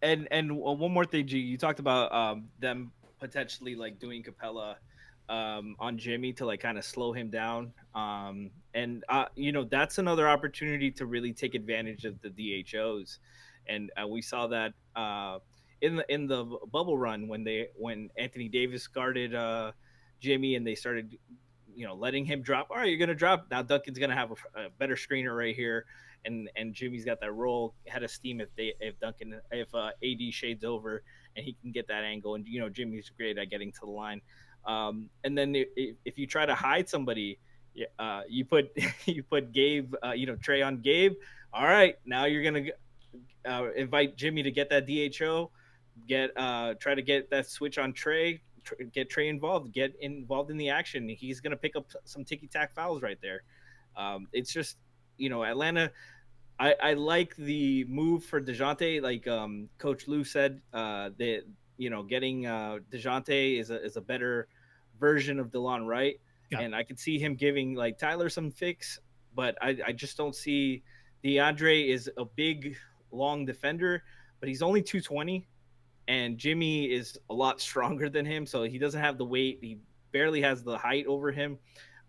and one more thing, G. You talked about them potentially doing Capella on Jimmy to kind of slow him down. And that's another opportunity to really take advantage of the DHOs. And we saw that in the bubble run when Anthony Davis guarded Jimmy and they started letting him drop. All right, you're gonna drop now. Duncan's gonna have a better screener right here, and Jimmy's got that roll. Had a steam if AD shades over and he can get that angle. And Jimmy's great at getting to the line. And then if you try to hide somebody, you put Gabe, Trey on Gabe. All right, now you're gonna invite Jimmy to get that DHO, try to get that switch on Trey, get Trey involved, get involved in the action. He's gonna pick up some ticky-tack fouls right there. It's just Atlanta. I like the move for DeJounte. Like Coach Lou said, that getting DeJounte is a better version of DeLon Wright, and I could see him giving Tyler some fix, but I just don't see. DeAndre is a big, long defender, but he's only 220, and Jimmy is a lot stronger than him, so he doesn't have the weight. He barely has the height over him.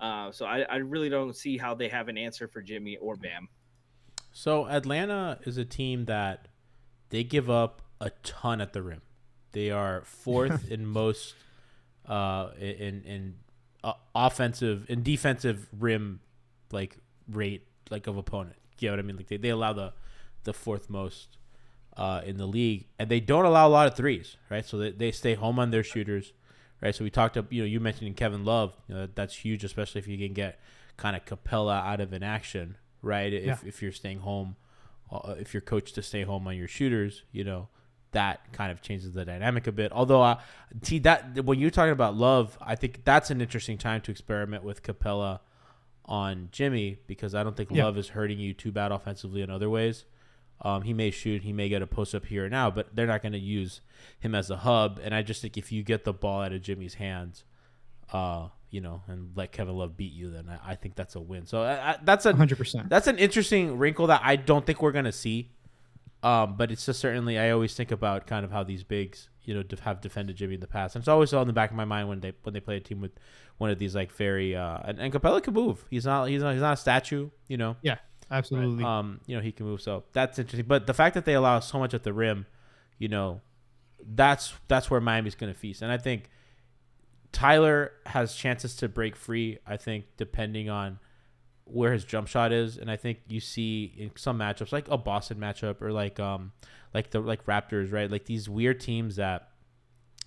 So I really don't see how they have an answer for Jimmy or Bam. So Atlanta is a team that they give up a ton at the rim. They are fourth in most in offensive and defensive rim like rate like of opponent. You know what I mean? Like they allow the fourth most in the league, and they don't allow a lot of threes, right? So they stay home on their shooters, right? So we talked up, you mentioned Kevin Love, that's huge, especially if you can get kind of Capella out of an action, right? If you're staying home, if you're coached to stay home on your shooters, that kind of changes the dynamic a bit. Although, that when you're talking about Love, I think that's an interesting time to experiment with Capella on Jimmy, because I don't think Love is hurting you too bad offensively in other ways. He may shoot, he may get a post up here and now, but they're not going to use him as a hub. And I just think if you get the ball out of Jimmy's hands, and let Kevin Love beat you, then I think that's a win. So that's 100%. That's an interesting wrinkle that I don't think we're going to see. But it's just certainly, I always think about kind of how these bigs, have defended Jimmy in the past. And it's always in the back of my mind when they play a team with one of these like very and Capella can move. He's not a statue, Yeah, absolutely. He can move. So that's interesting. But the fact that they allow so much at the rim, that's where Miami's going to feast. And I think Tyler has chances to break free, I think, depending on where his jump shot is. And I think you see in some matchups, like a Boston matchup or like Raptors, right? Like these weird teams that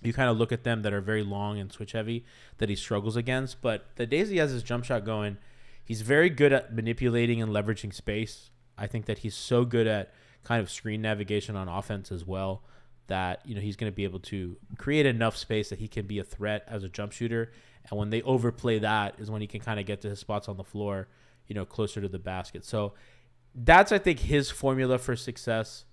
you kind of look at them that are very long and switch heavy that he struggles against. But the days he has his jump shot going, he's very good at manipulating and leveraging space. I think that he's so good at kind of screen navigation on offense as well that, he's going to be able to create enough space that he can be a threat as a jump shooter. And when they overplay that is when he can kind of get to his spots on the floor, closer to the basket. So that's, I think, his formula for success.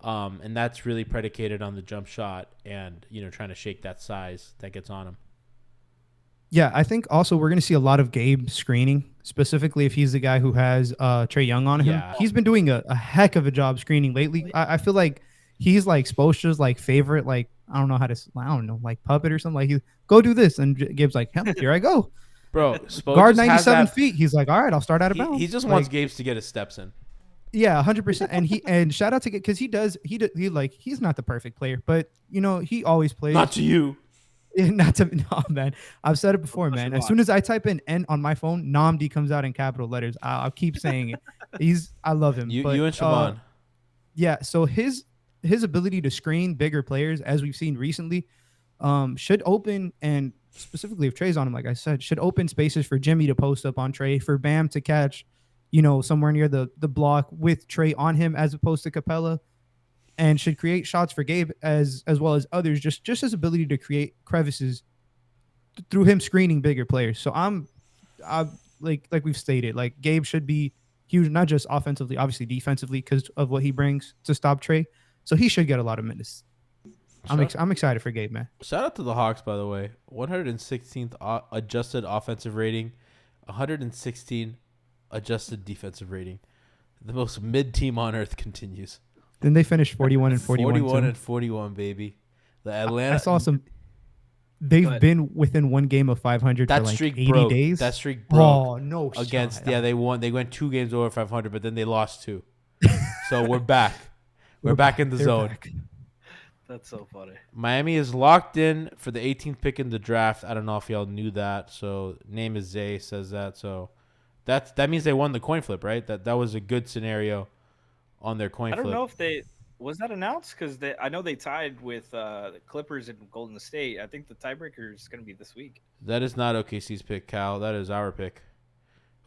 And that's really predicated on the jump shot and, trying to shake that size that gets on him. Yeah, I think also we're going to see a lot of Gabe screening, specifically if he's the guy who has Trae Young on him. Yeah. He's been doing a heck of a job screening lately. I feel like he's like Spoelstra's like favorite, like, like puppet or something. Like, go do this. And Gabe's like, hell, here I go. Bro, guard 97 feet. He's like, all right, I'll start out of bounds. He just wants Gabe's to get his steps in. Yeah, 100%. And shout out to Gabe, because he's not the perfect player, but he always plays. Not to you. No, man. I've said it before, man. As soon as I type in N on my phone, Namdi comes out in capital letters. I'll keep saying it. I love him. You and Siobhan. Yeah. So his ability to screen bigger players, as we've seen recently, should open, and specifically if Trae's on him, like I said, should open spaces for Jimmy to post up on Trae, for Bam to catch, somewhere near the block with Trae on him as opposed to Capella, and should create shots for Gabe as well as others. Just his ability to create crevices through him screening bigger players. So I'm like we've stated, like Gabe should be huge, not just offensively, obviously defensively, because of what he brings to stop Trae. So he should get a lot of minutes. I'm excited for Gabe, man. Shout out to the Hawks, by the way. 116th adjusted offensive rating, 116 adjusted defensive rating. The most mid team on earth continues. Then they finished 41 and 41. 41 too. and 41, baby. The Atlanta. I saw some. They've been within one game of 500 that for like streak 80 broke. days. That streak broke. Oh no! Against shot. they won. They went 2 games over 500, but then they lost 2. So we're back. We're back in the zone. Back. That's so funny. Miami is locked in for the 18th pick in the draft. I don't know if y'all knew that. So name is Zay says that. So that means they won the coin flip, right? That was a good scenario on their coin flip. I don't know if was that announced, because I know they tied with the Clippers and Golden State. I think the tiebreaker is going to be this week. That is not OKC's pick, Cal. That is our pick.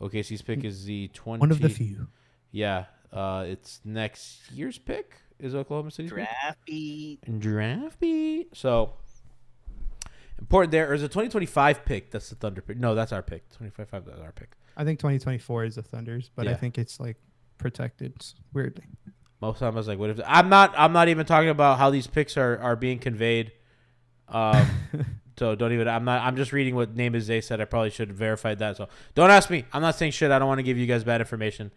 OKC's pick is the 20. One of the few. Yeah, it's next year's pick. Is Oklahoma City's Draft beat. Draft beat. So important there. Or is a 2025 pick? That's the Thunder pick. No, that's our pick. 2025. That's our pick. I think 2024 is the Thunders, but Yeah. I think it's like protected weirdly. Most of the time I was like, what if I'm not even talking about how these picks are being conveyed. So don't even I'm just reading what Name is Zay said. I probably should have verified that. So don't ask me. I'm not saying shit. I don't want to give you guys bad information.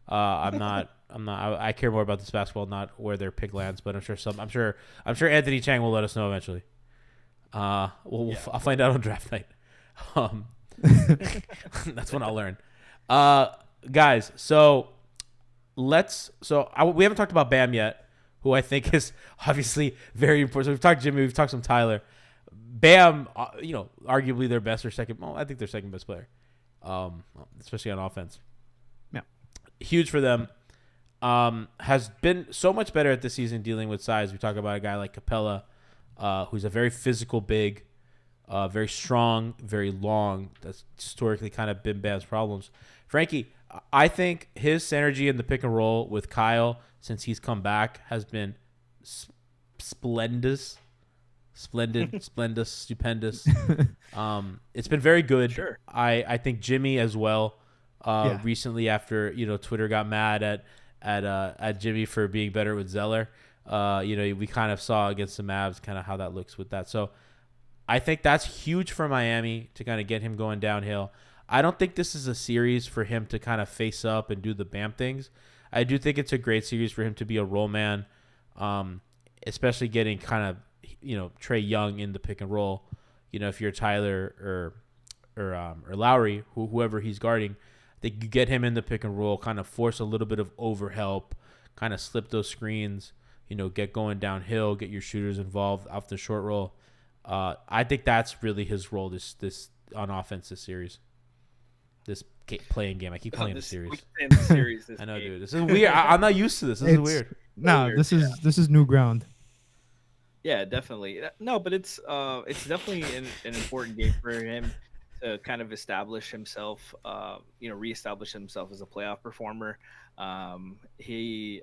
I'm not. I care more about this basketball, not where their pick lands. But I'm sure Anthony Chang will let us know eventually. I'll find out on draft night. That's when I'll learn. Guys, so we haven't talked about Bam yet, who I think is obviously very important. So we've talked Jimmy, we've talked some Tyler. Bam, arguably their best or second. Well, I think their second best player, especially on offense. Yeah, huge for them. Has been so much better at this season dealing with size. We talk about a guy like Capella, who's a very physical big, very strong, very long. That's historically kind of been Bam's problems. Franky, I think his synergy in the pick and roll with Kyle since he's come back has been splendid, stupendous. It's been very good. Sure. I think Jimmy as well. Recently, after Twitter got mad at Jimmy for being better with Zeller, we kind of saw against the Mavs kind of how that looks with that. So I think that's huge for Miami to kind of get him going downhill. I don't think this is a series for him to kind of face up and do the Bam things. I do think it's a great series for him to be a roll man, especially getting kind of Trey Young in the pick and roll. If you're Tyler or Lowry, whoever he's guarding, I think you get him in the pick and roll, kind of force a little bit of overhelp, kind of slip those screens, get going downhill, get your shooters involved off the short roll. I think that's really his role this on offense this series. This playing game. I keep calling it a series. I know, dude. This is weird. I'm not used to this. This is weird. No, this is new ground. Yeah, definitely. No, but it's definitely an important game for him to kind of establish himself, reestablish himself as a playoff performer. He's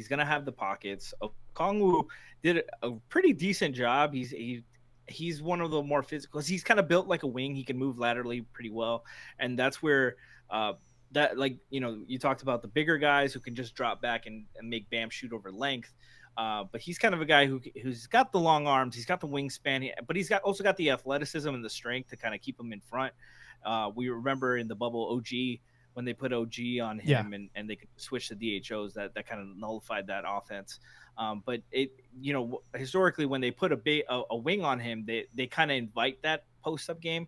gonna have the pockets. Okongwu did a pretty decent job. He's one of the more physical. He's kind of built like a wing. He can move laterally pretty well, and that's where you talked about the bigger guys who can just drop back and make Bam shoot over length. But he's kind of a guy who's got the long arms, he's got the wingspan, but he's also got the athleticism and the strength to kind of keep him in front. We remember in the bubble OG when they put OG on him and they could switch to DHOs, that kind of nullified that offense. But historically when they put a wing on him, they kind of invite that post up game,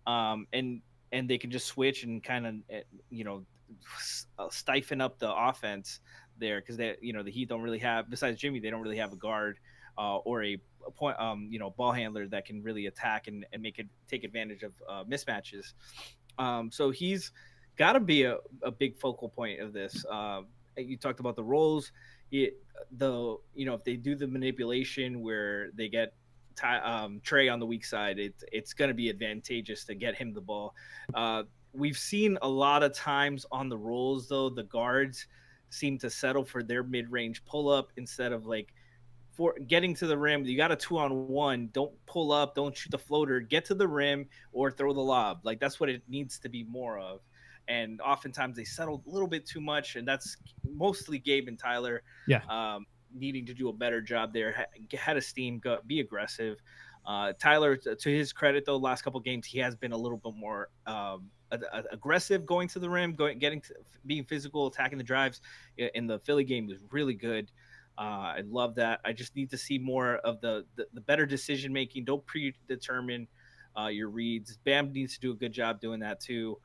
and they can just switch and kind of stifle up the offense there, because the Heat don't really have, besides Jimmy, they don't really have a guard or a point ball handler that can really attack and take advantage of mismatches. So he's got to be a big focal point of this. You talked about the roles. If they do the manipulation where they get Trey on the weak side, it's going to be advantageous to get him the ball. We've seen a lot of times on the rolls, though, the guards seem to settle for their mid-range pull-up instead of for getting to the rim. You got a 2-on-1. Don't pull up. Don't shoot the floater. Get to the rim or throw the lob. That's what it needs to be more of. And oftentimes they settle a little bit too much, and that's mostly Gabe and Tyler. Needing to do a better job there. Head of steam, be aggressive. Tyler, to his credit, though, last couple games he has been a little bit more aggressive, going to the rim, being physical, attacking the drives. In the Philly game was really good. I love that. I just need to see more of the better decision making. Don't predetermine your reads. Bam needs to do a good job doing that too.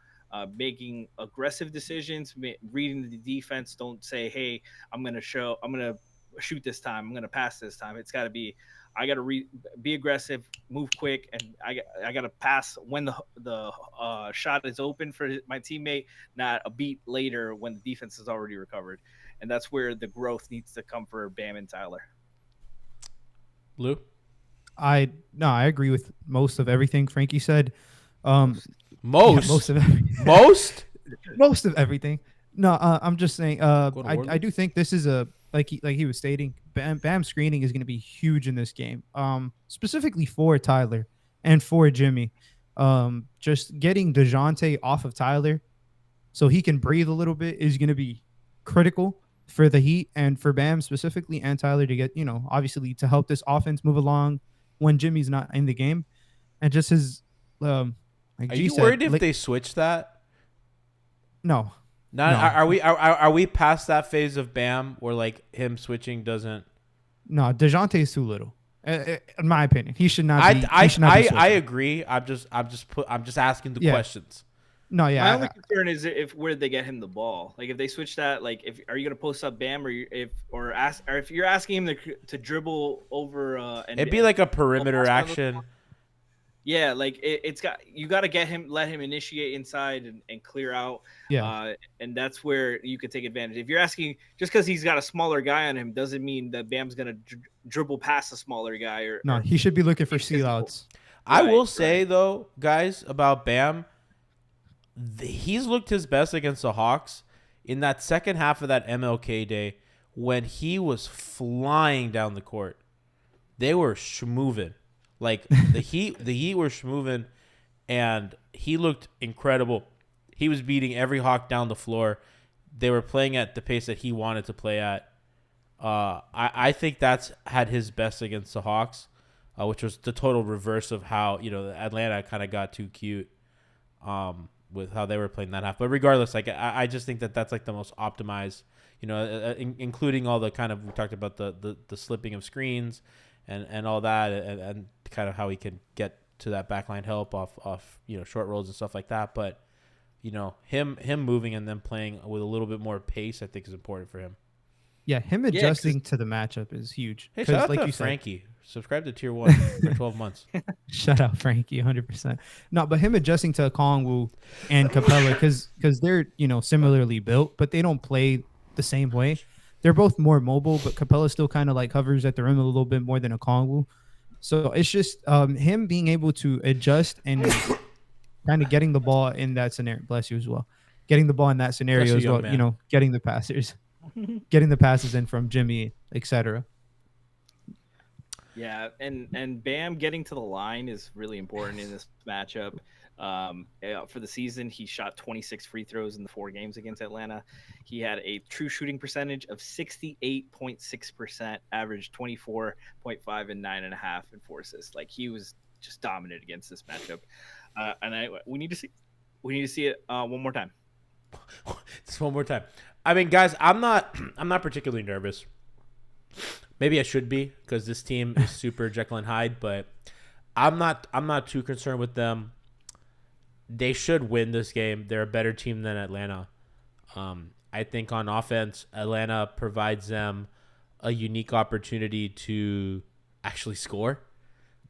Making aggressive decisions, reading the defense. Don't say, "Hey, I'm gonna shoot this time. I'm gonna pass this time." It's got to be, I got to be aggressive, move quick, and I got to pass when the shot is open for my teammate, not a beat later when the defense has already recovered. And that's where the growth needs to come for Bam and Tyler. Lou? I agree with most of everything Franky said. Most of everything. Most of everything. No, I'm just saying. I do think this is like he was stating. Bam screening is going to be huge in this game. Specifically for Tyler and for Jimmy. Just getting DeJounte off of Tyler so he can breathe a little bit is going to be critical for the Heat and for Bam specifically, and Tyler to get obviously to help this offense move along when Jimmy's not in the game, and just his. Are you worried if they switch that? No, Not No. are we past that phase of Bam where like him switching doesn't? No, DeJounte is too little. In my opinion, he should not be. I He should not be I switching. agree. I'm just asking the Yeah. questions. No, My yeah, only concern is if where they get him the ball. Like if they switch that, like if are you gonna post up Bam or if you're asking him to dribble over and It'd be like a perimeter pass on the- action. Yeah, like you got to let him initiate inside and clear out. yeah. And that's where you could take advantage. If you're asking just because he's got a smaller guy on him doesn't mean that Bam's gonna dribble past a smaller guy No, or he should be looking for He's physical. sellouts. I will Right, say right. though, guys, about Bam, he's looked his best against the Hawks in that second half of that MLK day when he was flying down the court. They were schmoovin'. Like the Heat were schmoovin', and he looked incredible. He was beating every Hawk down the floor. They were playing at the pace that he wanted to play at. I think that's had his best against the Hawks, which was the total reverse of how Atlanta kind of got too cute with how they were playing that half. But regardless, like I just think that that's like the most optimized, including all the kind of, we talked about the slipping of screens and all that, and kind of how he can get to that backline help off short rolls and stuff like that. But him moving and then playing with a little bit more pace, I think is important for him. Yeah, him adjusting to the matchup is huge. Hey, 'Cause shout out like to you said, Franky. Subscribe to Tier 1 for 12 months. shout out Frankie, 100%. No, but him adjusting to Kongwu and Capella, because they're similarly built, but they don't play the same way. They're both more mobile, but Capella still kind of like hovers at the rim a little bit more than a Kongwu. So it's just him being able to adjust and kind of getting the ball in that scenario. Bless you as well. Getting the ball in that scenario Bless you, as well. young man. Getting the passes in from Jimmy, etc. Yeah, and Bam getting to the line is really important in this matchup. For the season, he shot 26 free throws in the 4 games against Atlanta. He had a true shooting percentage of 68.6%, averaged 24.5 and 9.5 and 4 assists. Like he was just dominant against this matchup. We need to see it one more time. Just one more time. I mean, guys, I'm not particularly nervous. Maybe I should be because this team is super Jekyll and Hyde, but I'm not too concerned with them. They should win this game. They're a better team than Atlanta. I think on offense, Atlanta provides them a unique opportunity to actually score.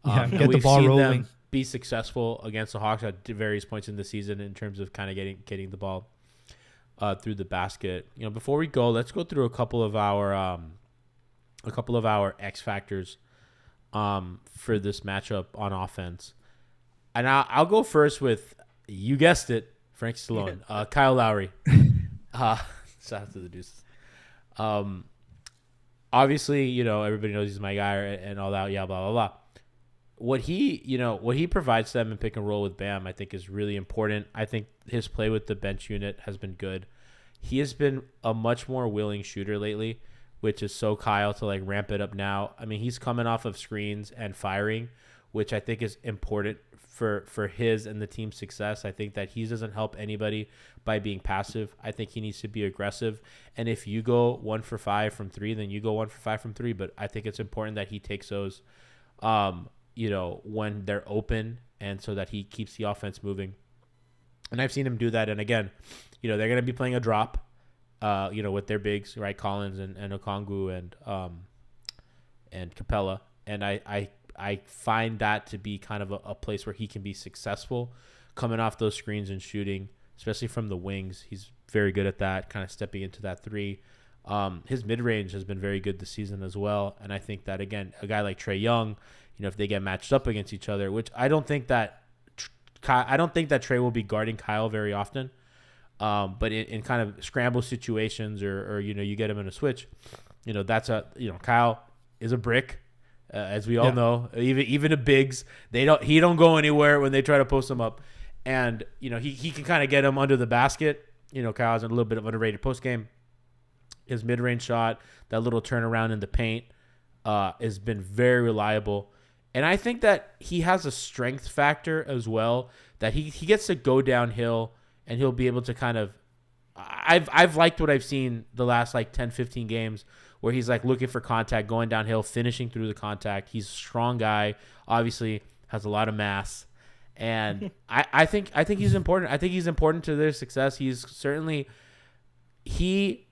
Get and the we've ball seen rolling. them be successful against the Hawks at various points in the season in terms of kind of getting the ball through the basket. Before we go, let's go through a couple of our X factors for this matchup on offense. And I'll go first with, you guessed it, Frank Stallone, Kyle Lowry. Shout out to the Deuces. Obviously, everybody knows he's my guy and all that. Yeah, blah blah blah. What he provides them in pick and roll with Bam, I think is really important. I think his play with the bench unit has been good. He has been a much more willing shooter lately, which is so Kyle to like ramp it up now. I mean, he's coming off of screens and firing, which I think is important for his and the team's success. I think that he doesn't help anybody by being passive. I think he needs to be aggressive. And if you go 1 for 5 from 3, then you go 1 for 5 from 3. But I think it's important that he takes those, when they're open, and so that he keeps the offense moving. And I've seen him do that. And again, they're going to be playing a drop, with their bigs, right? Collins and Okongwu and Capella. And I find that to be kind of a place where he can be successful coming off those screens and shooting, especially from the wings. He's very good at that, kind of stepping into that 3. His mid-range has been very good this season as well. And I think that, again, a guy like Trae Young, if they get matched up against each other, which I don't think that Trae will be guarding Kyle very often. But in kind of scramble situations or you get him in a switch, Kyle is a brick. As we all know, even the bigs, he don't go anywhere when they try to post him up, and he can kind of get him under the basket. Kyle's in a little bit of underrated post game. His mid range shot, that little turnaround in the paint, has been very reliable, and I think that he has a strength factor as well. That he gets to go downhill and he'll be able to kind of I've liked what I've seen the last like 10, 15 games where he's like looking for contact, going downhill, finishing through the contact. He's a strong guy, obviously has a lot of mass. And I think he's important. I think he's important to their success. He's certainly he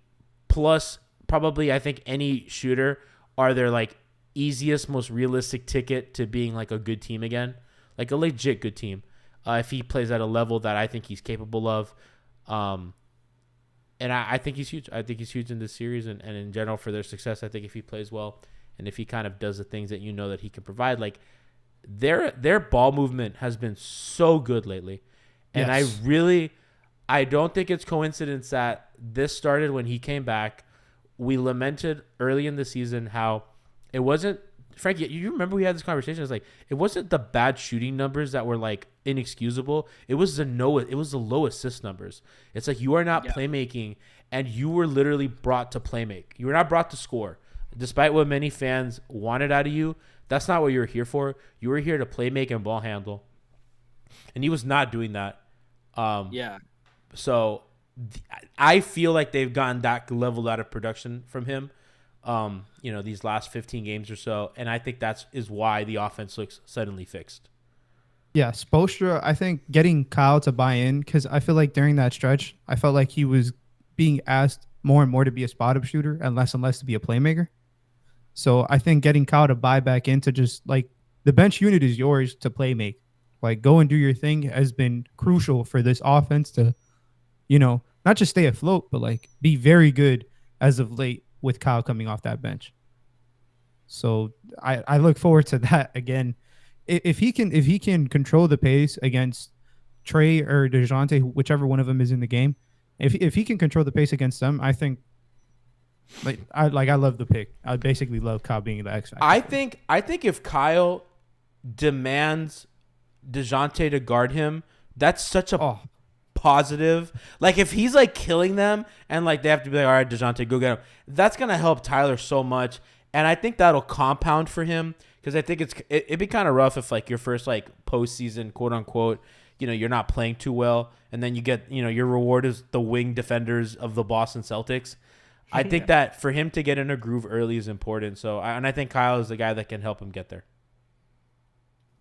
plus probably I think any shooter are their like easiest, most realistic ticket to being like a good team again, like a legit good team. If he plays at a level that I think he's capable of. And I think he's huge. I think he's huge in this series and in general for their success. I think if he plays well and if he kind of does the things that you know that he can provide, like their ball movement has been so good lately. And Yes. I don't think it's coincidence that this started when he came back. We lamented early in the season how it wasn't Frankie, you remember we had this conversation? It's like it wasn't the bad shooting numbers that were like inexcusable. It was the low assist numbers. It's like you are not playmaking, and you were literally brought to playmake. You were not brought to score. Despite what many fans wanted out of you, that's not what you were here for. You were here to playmake and ball handle, and he was not doing that. So I feel like they've gotten that level out of production from him. These last 15 games or so. And I think is why the offense looks suddenly fixed. Yeah, Spoelstra, I think getting Kyle to buy in, because I feel like during that stretch, I felt like he was being asked more and more to be a spot-up shooter and less to be a playmaker. So I think getting Kyle to buy back into just like the bench unit is yours to playmake. Like go and do your thing has been crucial for this offense to, not just stay afloat, but like be very good as of late with Kyle coming off that bench. So I look forward to that again. If he can control the pace against Trey or DeJounte, whichever one of them is in the game, if he can control the pace against them, I think I love the pick. I basically love Kyle being the X factor. I think if Kyle demands DeJounte to guard him, that's such a positive. Like if he's like killing them and like they have to be like, all right, DeJounte, go get him. That's gonna help Tyler so much, and I think that'll compound for him because I think it'd be kind of rough if like your first like postseason quote unquote, you're not playing too well, and then you get your reward is the wing defenders of the Boston Celtics. I think that for him to get in a groove early is important. So I think Kyle is the guy that can help him get there.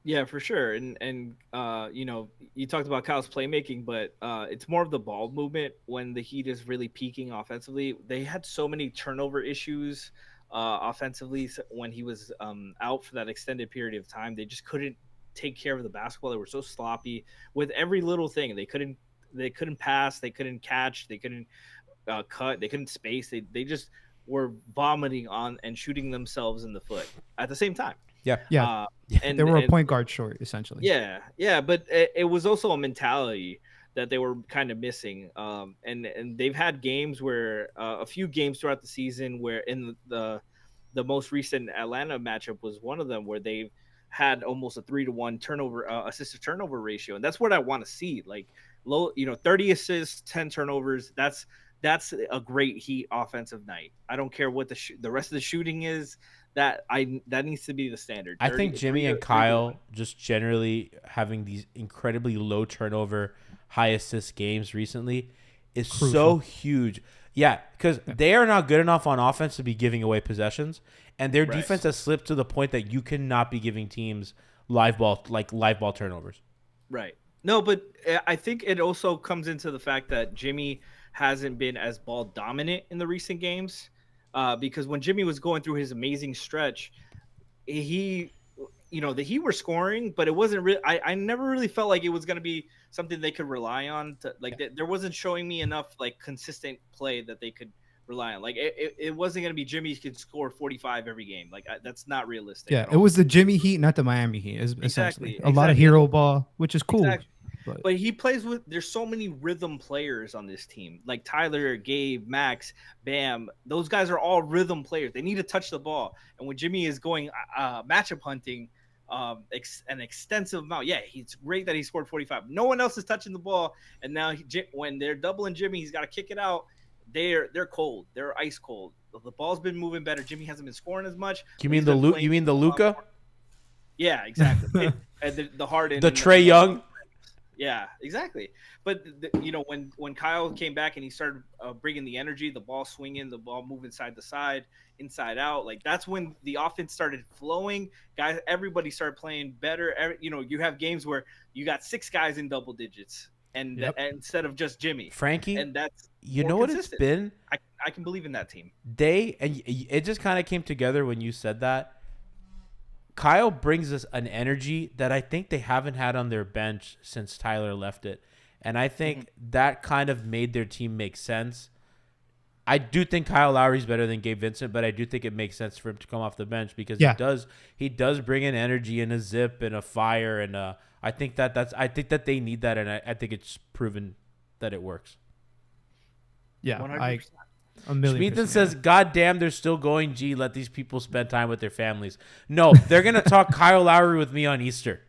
Yeah, for sure. And you talked about Kyle's playmaking, but it's more of the ball movement when the Heat is really peaking offensively. They had so many turnover issues offensively when he was out for that extended period of time. They just couldn't take care of the basketball. They were so sloppy with every little thing. They couldn't pass, they couldn't catch, they couldn't cut, they couldn't space. They just were vomiting on and shooting themselves in the foot at the same time. Yeah. And they were a point guard short, essentially. Yeah, but it was also a mentality that they were kind of missing. And they've had games where a few games throughout the season where in the most recent Atlanta matchup was one of them where they've had almost a 3-to-1 turnover assist to turnover ratio, and that's what I want to see. Like low, 30 assists, 10 turnovers. That's a great Heat offensive night. I don't care what the rest of the shooting is. That needs to be the standard. I think Jimmy and Kyle just generally having these incredibly low turnover, high assist games recently is crucial. So huge. Yeah, because they are not good enough on offense to be giving away possessions, and their defense has slipped to the point that you cannot be giving teams live ball turnovers. Right. No, but I think it also comes into the fact that Jimmy hasn't been as ball dominant in the recent games. Because when Jimmy was going through his amazing stretch, the Heat were scoring, but it wasn't really. I never really felt like it was going to be something they could rely on. There wasn't showing me enough like consistent play that they could rely on. Like it wasn't going to be Jimmy could score 45 every game. Like that's not realistic. Yeah, it was the Jimmy Heat, not the Miami Heat. Essentially, a lot of hero ball, which is cool. Exactly. But he plays with. There's so many rhythm players on this team, like Tyler, Gabe, Max, Bam. Those guys are all rhythm players. They need to touch the ball. And when Jimmy is going matchup hunting, an extensive amount. Yeah, it's great that he scored 45. No one else is touching the ball. And now when they're doubling Jimmy, he's got to kick it out. They're cold. They're ice cold. The ball's been moving better. Jimmy hasn't been scoring as much. You mean the Luka? Yeah, exactly. And the Harden. The Trey Young. Yeah, exactly. But when Kyle came back and he started bringing the energy, the ball swinging, the ball moving side to side, inside out, like that's when the offense started flowing. Guys, everybody started playing better. You have games where you got 6 guys in double digits, and Yep. instead of just Jimmy, Frankie, and that's you more know what it's consistent. been? I can believe in that team. It just kind of came together when you said that. Kyle brings us an energy that I think they haven't had on their bench since Tyler left it. And I think that kind of made their team make sense. I do think Kyle Lowry's better than Gabe Vincent, but I do think it makes sense for him to come off the bench because Yeah. he does bring in energy and a zip and a fire, and I think that they need that, and I think it's proven that it works. Yeah, 100%. a million Schmeathan percent. says, "God damn, they're still going. G, let these people spend time with their families." No, they're gonna talk Kyle Lowry with me on Easter.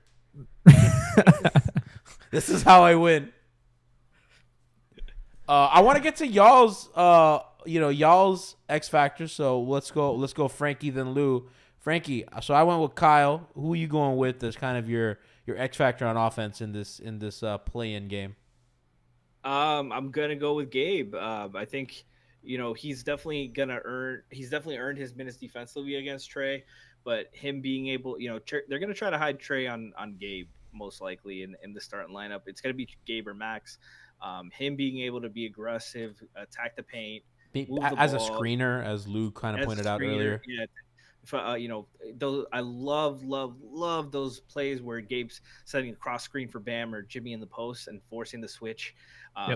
This is how I win. I want to get to y'all's X factor. So let's go Frankie then Lou. Frankie. So I went with Kyle. Who are you going with as kind of your X factor on offense in this play-in game? I'm gonna go with Gabe. I think he's definitely earned his minutes defensively against Trey, but him being able, they're gonna try to hide Trey on Gabe most likely in the starting lineup. It's gonna be Gabe or Max. Him being able to be aggressive, attack the paint, move the As a ball, screener, as Lou kind of as a pointed out screener, earlier. yeah. Those I love those plays where Gabe's setting a cross screen for Bam or Jimmy in the post and forcing the switch,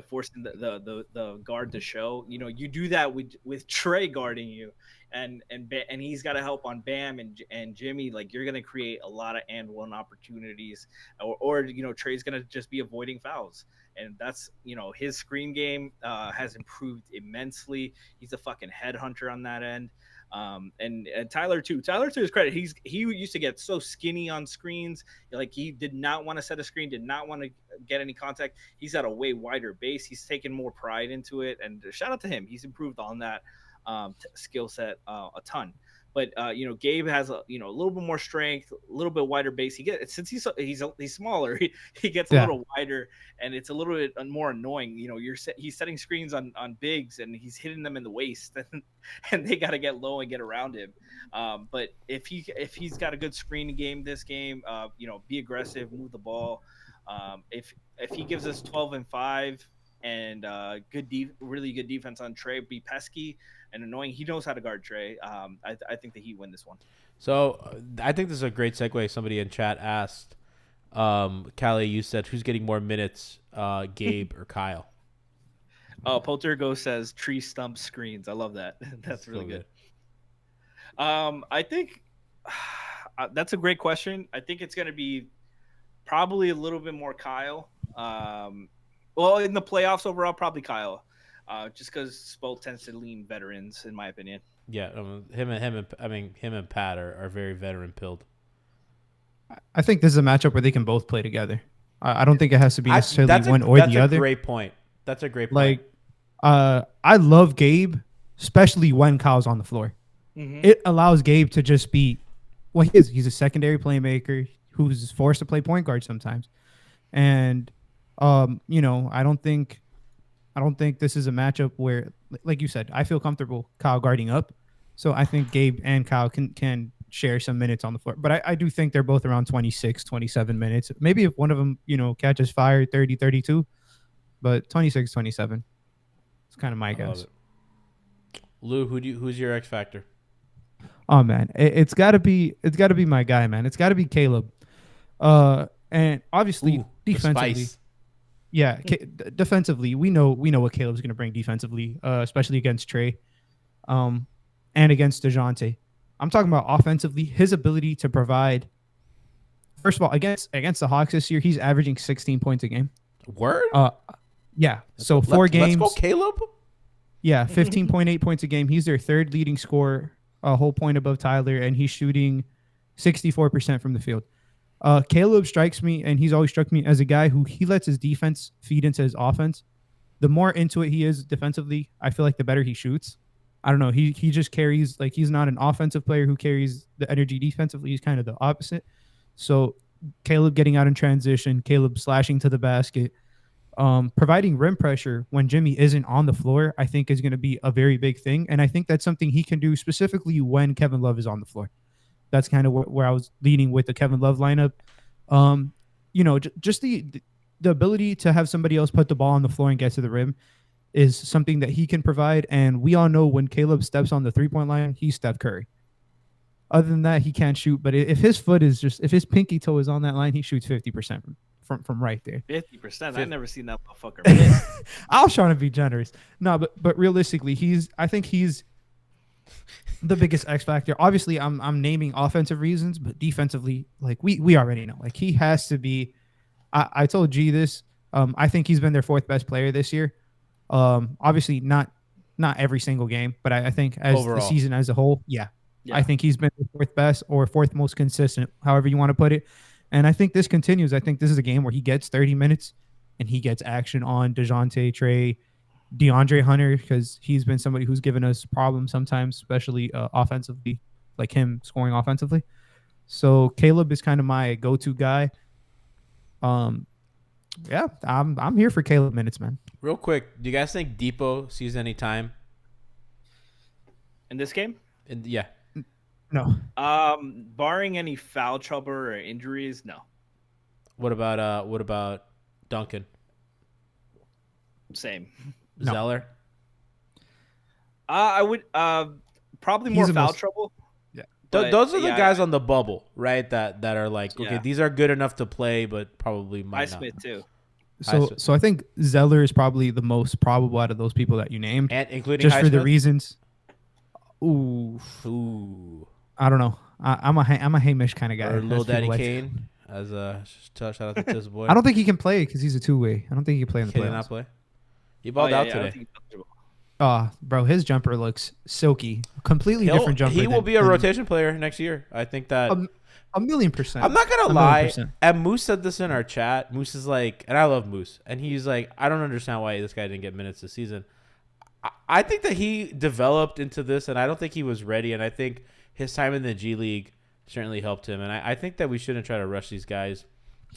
forcing the guard to show. You do that with Trey guarding you, and he's got to help on Bam and Jimmy. Like you're gonna create a lot of and one opportunities, or Trey's gonna just be avoiding fouls. And that's his screen game has improved immensely. He's a fucking headhunter on that end. And Tyler too. Tyler, to his credit, he used to get so skinny on screens. Like he did not want to set a screen, did not want to get any contact. He's got a way wider base. He's taken more pride into it, and shout out to him. He's improved on that skill set a ton. But Gabe has a little bit more strength, a little bit wider base. Since he's smaller, he gets a little wider, and it's a little bit more annoying. He's setting screens on bigs, and he's hitting them in the waist, and they got to get low and get around him. But if he's got a good screening game this game, be aggressive, move the ball. If he gives us 12 and 5 and really good defense on Trey, be pesky and annoying. He knows how to guard Trey. I think the Heat win this one. So I think this is a great segue. Somebody in chat asked, Callie, you said who's getting more minutes, Gabe or Kyle? Oh, Poltergo says tree stump screens. I love that. That's really good. I think that's a great question. I think it's going to be probably a little bit more Kyle. Well, in the playoffs overall, probably Kyle. Just because Spo tends to lean veterans, in my opinion. Yeah, him and Pat are very veteran pilled. I think this is a matchup where they can both play together. I don't think it has to be necessarily one or the other. That's a great point. That's a great point. I love Gabe, especially when Kyle's on the floor. Mm-hmm. It allows Gabe to just be what he is. He's a secondary playmaker who's forced to play point guard sometimes. And I don't think this is a matchup where, like you said, I feel comfortable Kyle guarding up. So I think Gabe and Kyle can share some minutes on the floor. But I do think they're both around 26, 27 minutes. Maybe if one of them, catches fire 30, 32, but 26, 27. It's kind of my guess. Lou, who's your X factor? Oh man, it's got to be my guy, man. It's got to be Caleb. And obviously defensively. Yeah, defensively, we know what Caleb's going to bring defensively, especially against Trey, and against DeJounte. I'm talking about offensively, his ability to provide. First of all, against the Hawks this year, he's averaging 16 points a game. Word? Yeah. So 4 games. Let's go, Caleb. Yeah, 15.8 points a game. He's their third leading scorer, a whole point above Tyler, and he's shooting 64% from the field. Caleb strikes me, and he's always struck me as a guy who he lets his defense feed into his offense. The more into it he is defensively, I feel like the better he shoots. I don't know. He just carries, like, he's not an offensive player who carries the energy defensively. He's kind of the opposite. So Caleb getting out in transition, Caleb slashing to the basket, providing rim pressure when Jimmy isn't on the floor, I think is going to be a very big thing. And I think that's something he can do specifically when Kevin Love is on the floor. That's kind of where I was leaning with the Kevin Love lineup. Just the ability to have somebody else put the ball on the floor and get to the rim is something that he can provide. And we all know when Caleb steps on the 3-point line, he's Steph Curry. Other than that, he can't shoot. But if his pinky toe is on that line, he shoots 50% from right there. 50%. I've never seen that motherfucker miss. I was trying to be generous. No, but realistically, I think he's the biggest X factor. Obviously, I'm naming offensive reasons, but defensively, like we already know, like he has to be. I told G this. I think he's been their 4th best player this year. Obviously not every single game, but I think as overall, the season as a whole, yeah. I think he's been the 4th best or 4th most consistent, however you want to put it. And I think this continues. I think this is a game where he gets 30 minutes and he gets action on DeJounte, Trey, DeAndre Hunter, because he's been somebody who's given us problems sometimes, especially offensively, like him scoring offensively. So Caleb is kind of my go-to guy. Yeah, I'm here for Caleb minutes, man. Real quick, do you guys think Depot sees any time in this game? Yeah. No. Barring any foul trouble or injuries, no. What about Duncan? Same. No. Zeller? I would probably more foul trouble. Yeah. Those are the guys on the bubble, right? That are like, okay, these are good enough to play, but probably might not. Smith too. So I think Zeller is probably the most probable out of those people that you named, and including just for Highsmith? the reasons. Ooh. I don't know. I'm a Hamish kind of guy. Or Lil Daddy Kane, as a shout out to this boy. I don't think he can play because he's a 2-way. I don't think he can play in the playoffs. He did not play. He balled out today. Bro, his jumper looks silky. Completely different jumper. He will be a rotation player next year. I think that. 1,000,000%. I'm not gonna lie. And Moose said this in our chat. Moose is like, and I love Moose, and he's like, I don't understand why this guy didn't get minutes this season. I think that he developed into this, and I don't think he was ready. And I think his time in the G League certainly helped him. And I think that we shouldn't try to rush these guys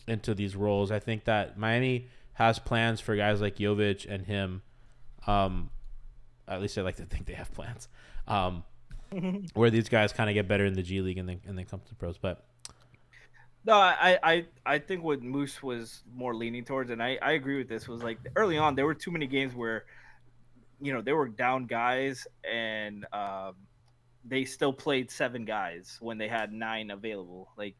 into these roles. I think that Miami has plans for guys like Jovic and him. At least I like to think they have plans. Where these guys kind of get better in the G League and then come to the pros. But no, I think what Moose was more leaning towards, and I agree with this, was like early on there were too many games where, they were down guys and they still played 7 guys when they had 9 available. Like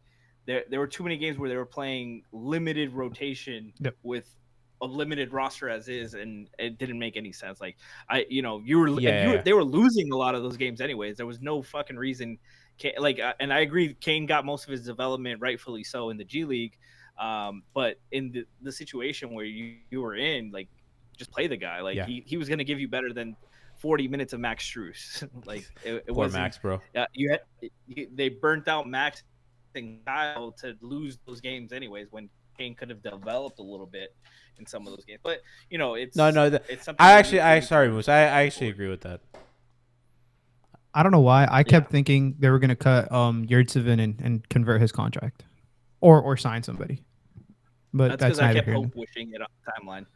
there were too many games where they were playing limited rotation with a limited roster as is, and it didn't make any sense. Like they were losing a lot of those games anyways. There was no fucking reason. And I agree, Kane got most of his development, rightfully so, in the G League. But in the situation where you were in, like, just play the guy. Like he was going to give you better than 40 minutes of Max Strus. Like it poor was Max, bro. Yeah, they burnt out Max and Kyle to lose those games anyways, when Kane could have developed a little bit in some of those games. But it's it's something. Sorry, Moose. I actually agree with that. I don't know why. I kept thinking they were going to cut Yurtsevin and convert his contract, or sign somebody. But that's I kept hope wishing it on the timeline.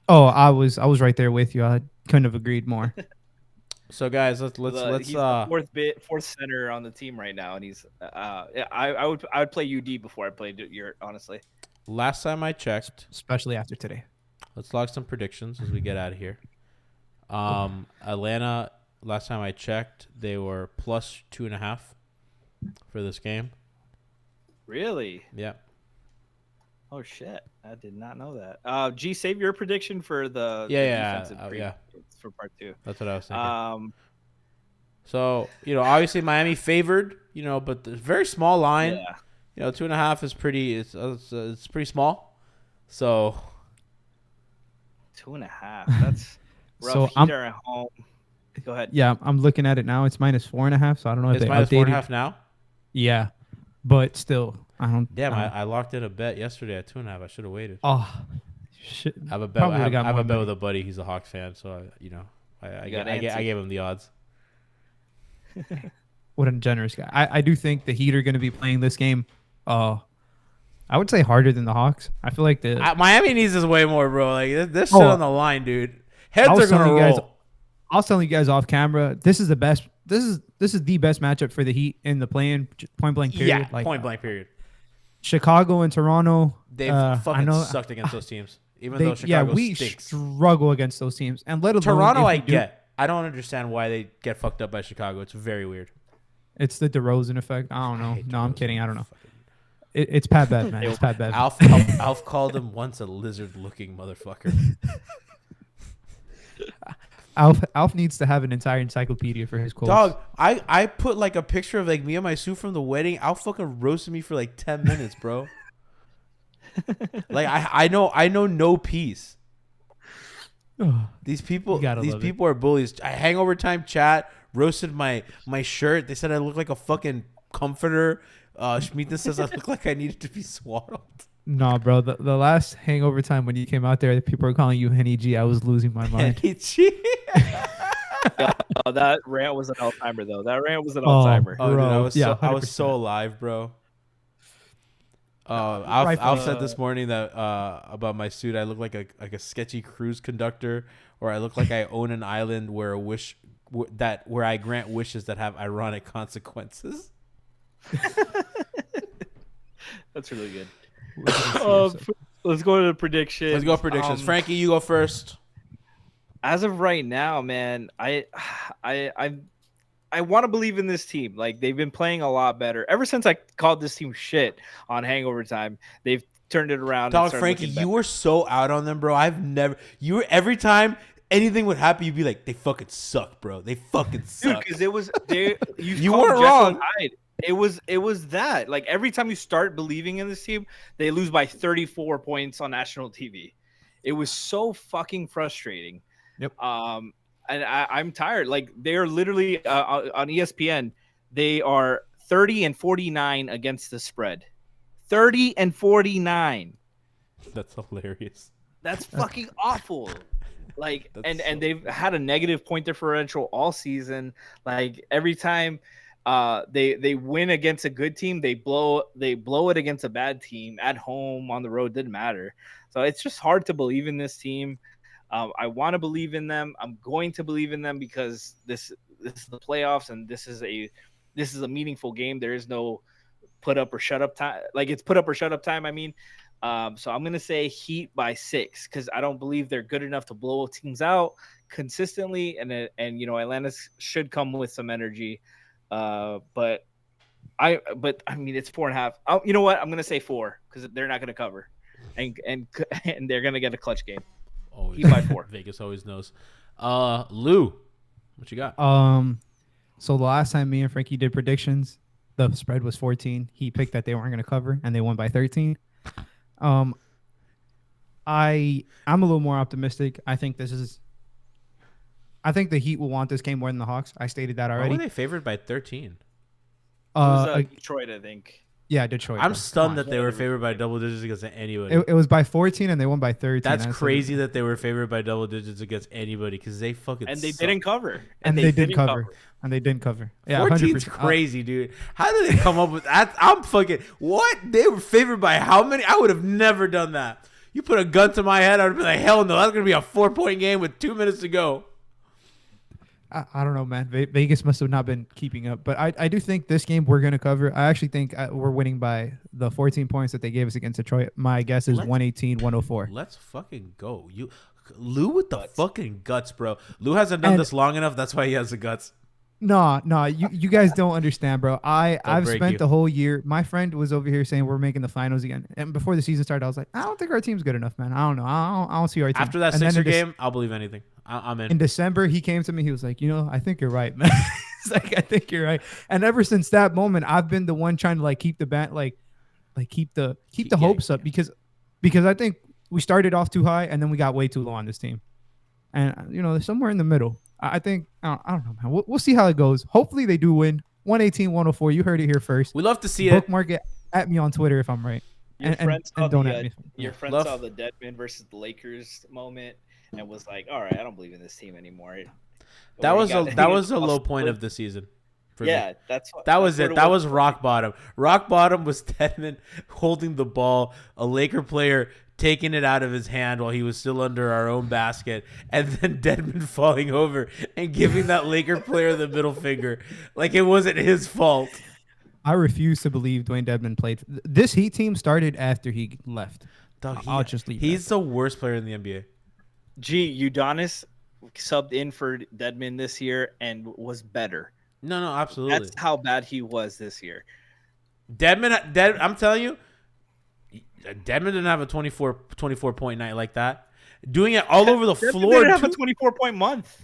Oh, I was right there with you. I couldn't have agreed more. So guys, let's he's the fourth center on the team right now, and he's I would play UD before I played Yurt, honestly. Last time I checked, especially after today. Let's log some predictions as we get out of here. Atlanta, last time I checked, they were plus 2.5 for this game. Really? Yeah. Oh shit! I did not know that. G, save your prediction for the defensive for part 2. That's what I was thinking. So obviously Miami favored, but the very small line. Yeah. 2.5 is pretty. It's pretty small. So 2.5. That's rough. So I'm at home. Go ahead. Yeah, I'm looking at it now. It's minus 4.5. So I don't know if it's they minus updated. 4.5 now. Yeah, but still, I don't. Damn, I locked in a bet yesterday at 2.5. I should have waited. Oh, shit. I have a bet. I have a bet with a buddy. He's a Hawks fan, so I gave him the odds. What a generous guy. I do think the Heat are going to be playing this game I would say harder than the Hawks. I feel like Miami needs this way more, bro. Like this shit Oh, on the line, dude. Heads I are was gonna telling you guys- roll. I was telling you guys off camera. This is the best. This is the best matchup for the Heat in the play-in point blank period. Yeah, point blank period. Chicago and Toronto. They've I fucking know sucked against those teams. Even though yeah, Chicago we stinks. struggle against those teams, and let alone Toronto, if I we do- get. I don't understand why they get fucked up by Chicago. It's very weird. It's the DeRozan effect. I don't know. hate No, I'm DeRozan. kidding. I don't know. It's Pat Bev, man. It's Pat Bev. Alf called him once a lizard-looking motherfucker. Alf needs to have an entire encyclopedia for his quotes. Dog, I put like a picture of like me and my suit from the wedding. Alf fucking roasted me for like 10 minutes, bro. Like I know no peace. These people are bullies. Hangover time chat roasted my shirt. They said I look like a fucking comforter. Schmeaton says I look like I needed to be swaddled. No, bro. The last hangover time when you came out there, people were calling you Henny G. I was losing my mind. Henny G. That rant was an all-timer, though. That rant was an all-timer. Oh, dude, Bro, I was so 100%. alive, bro. Alf said this morning that about my suit, I look like a sketchy cruise conductor, or I look like I own an island where where I grant wishes that have ironic consequences. That's really good. Um, Let's go to the predictions. Let's go predictions. Frankie, you go first. As of right now, man, I want to believe in this team. Like, they've been playing a lot better ever since I called this team shit on Hangover Time. They've turned it around. Dog, Frankie, you were so out on them, bro. You were every time anything would happen, you'd be like, they fucking suck, bro. They fucking suck. Because it was You weren't wrong. It was that. Like, every time you start believing in this team, they lose by 34 points on national TV. It was so fucking frustrating. Yep. And I'm tired. Like, they're literally on ESPN, they are 30-49 against the spread. 30-49. That's hilarious. That's fucking awful. Like, and they've had a negative point differential all season. Like, every time they win against a good team, they blow it against a bad team at home, on the road, didn't matter. So it's just hard to believe in this team. I want to believe in them. I'm going to believe in them because this is the playoffs, and this is a meaningful game. There is no put up or shut up time. Like, it's put up or shut up time, I mean. So I'm going to say Heat by 6 because I don't believe they're good enough to blow teams out consistently. And Atlanta should come with some energy. But I mean, it's 4.5. You know what? I'm going to say 4 because they're not going to cover. And they're going to get a clutch game. Always. Heat by 4. Vegas always knows. Lou, what you got? So the last time me and Frankie did predictions, the spread was 14. He picked that they weren't going to cover, and they won by 13. I'm a little more optimistic. I think the Heat will want this game more than the Hawks. I stated that already. Why were they favored by 13? It was Detroit, I think. Yeah, Detroit. I'm stunned that they were favored by double digits against anybody. It was by 14 and they won by 13. That's crazy that they were favored by double digits against anybody because they fucking and they suck. didn't cover. And they didn't cover. And they didn't cover. Yeah, 14's 100%. crazy, dude. How did they come up with that? I'm fucking what? They were favored by how many? I would have never done that. You put a gun to my head, I would be like, hell no, that's gonna be a 4-point game with 2 minutes to go. I don't know, man. Vegas must have not been keeping up. But I do think this game we're going to cover. I actually think we're winning by the 14 points that they gave us against Detroit. My guess is 118-104. Let's fucking go. Lou with the fucking guts, bro. Lou hasn't done this long enough. That's why he has the guts. No, you guys don't understand, bro. I've spent you. the whole year. My friend was over here saying we're making the finals again. And before the season started, I was like, I don't think our team's good enough, man. I don't know. I don't see our team. After that Sixer game, I'll believe anything. I'm in. In December, he came to me. He was like, I think you're right, man. He's like, I think you're right. And ever since that moment, I've been the one trying to like keep the band, like keep the hopes up because I think we started off too high and then we got way too low on this team. And somewhere in the middle. I think I don't know, man. We'll see how it goes. Hopefully they do win. 118-104. You heard it here first. We love to see Bookmark it. At me on Twitter if I'm right. Your friend saw Love. the Deadman versus the Lakers moment and was like, "All right, I don't believe in this team anymore." That was a low point of the season for me. Yeah, that's That was what it. That was for me. rock bottom. Rock bottom was Dedmon holding the ball, a Laker player taking it out of his hand while he was still under our own basket, and then Dedmon falling over and giving that Laker player the middle finger like it wasn't his fault. I refuse to believe Dwayne Dedmon played. This Heat team started after he left. Dog, I'll just leave. He's the worst player in the NBA. Udonis subbed in for Dedmon this year and was better. No, absolutely. That's how bad he was this year. Dedmon, I'm telling you, Dedmon didn't have a 24 point night like that. Doing it all over the floor. Didn't have a 24-point month.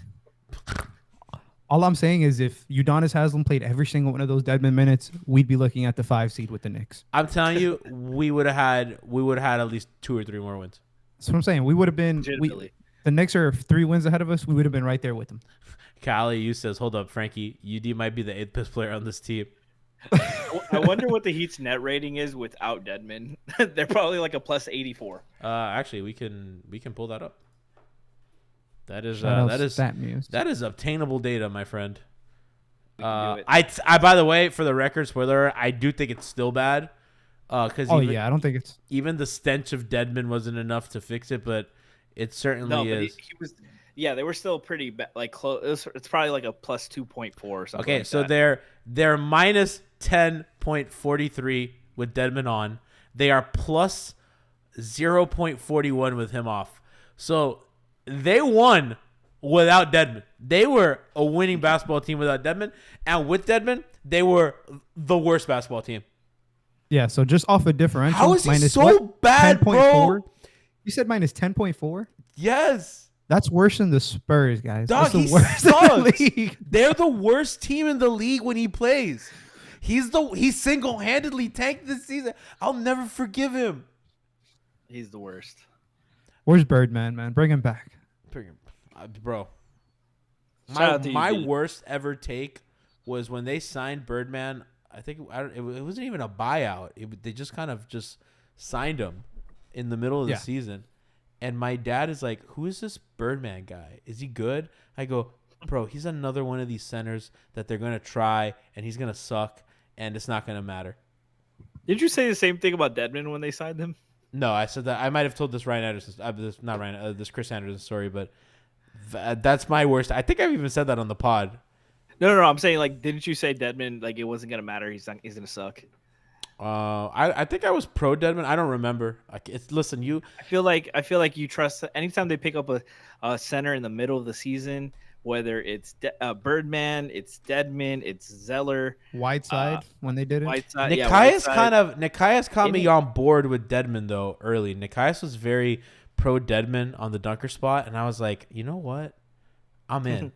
All I'm saying is if Udonis Haslam played every single one of those Dedmon minutes, we'd be looking at the 5 seed with the Knicks. I'm telling you, we would have had at least 2 or 3 more wins. That's what I'm saying. We would have been. The Knicks are 3 wins ahead of us. We would have been right there with them. Callie, you says, hold up, Frankie. UD might be the 8th best player on this team. I wonder what the Heat's net rating is without Dedmon. They're probably like a plus 84. Actually, we can pull that up. That is that is obtainable data, my friend. I by the way, for the record, spoiler, I do think it's still bad. Because I don't think it's even the stench of Dedmon wasn't enough to fix it, but it certainly is. He was. Yeah, they were still pretty like close. It's probably like a plus 2.4 or something. Okay, like so that. they're minus 10.43 with Dedmon on. They are plus 0.41 with him off. So they won without Dedmon. They were a winning basketball team without Dedmon, and with Dedmon, they were the worst basketball team. Yeah, so just off a differential. How is he so bad, 10.4? bro? You said minus 10.4? Yes. That's worse than the Spurs, guys. Dog, That's the he worst in the sucks. league. They're the worst team in the league when he plays. He single-handedly tanked this season. I'll never forgive him. He's the worst. Where's Birdman, man? Bring him back. Bro. Shout out to My you, worst ever take was when they signed Birdman. I think it wasn't even a buyout. They just kind of just signed him in the middle of the season. And my dad is like, who is this Birdman guy? Is he good? I go, bro, he's another one of these centers that they're going to try, and he's going to suck, and it's not going to matter. Did you say the same thing about Dedmon when they signed him? No, I said that. I might have told this Ryan Anderson. This Chris Anderson story, but that's my worst. I think I've even said that on the pod. No. I'm saying, like, didn't you say Dedmon, like, it wasn't going to matter? He's going to suck. I think I was pro Dedmon. I don't remember. I feel like you trust anytime they pick up a center in the middle of the season, whether it's Birdman, it's Dedmon, it's Zeller, Whiteside when they did it. Nikias caught me on board with Dedmon though early. Nikias was very pro Dedmon on the dunker spot, and I was like, you know what, I'm in.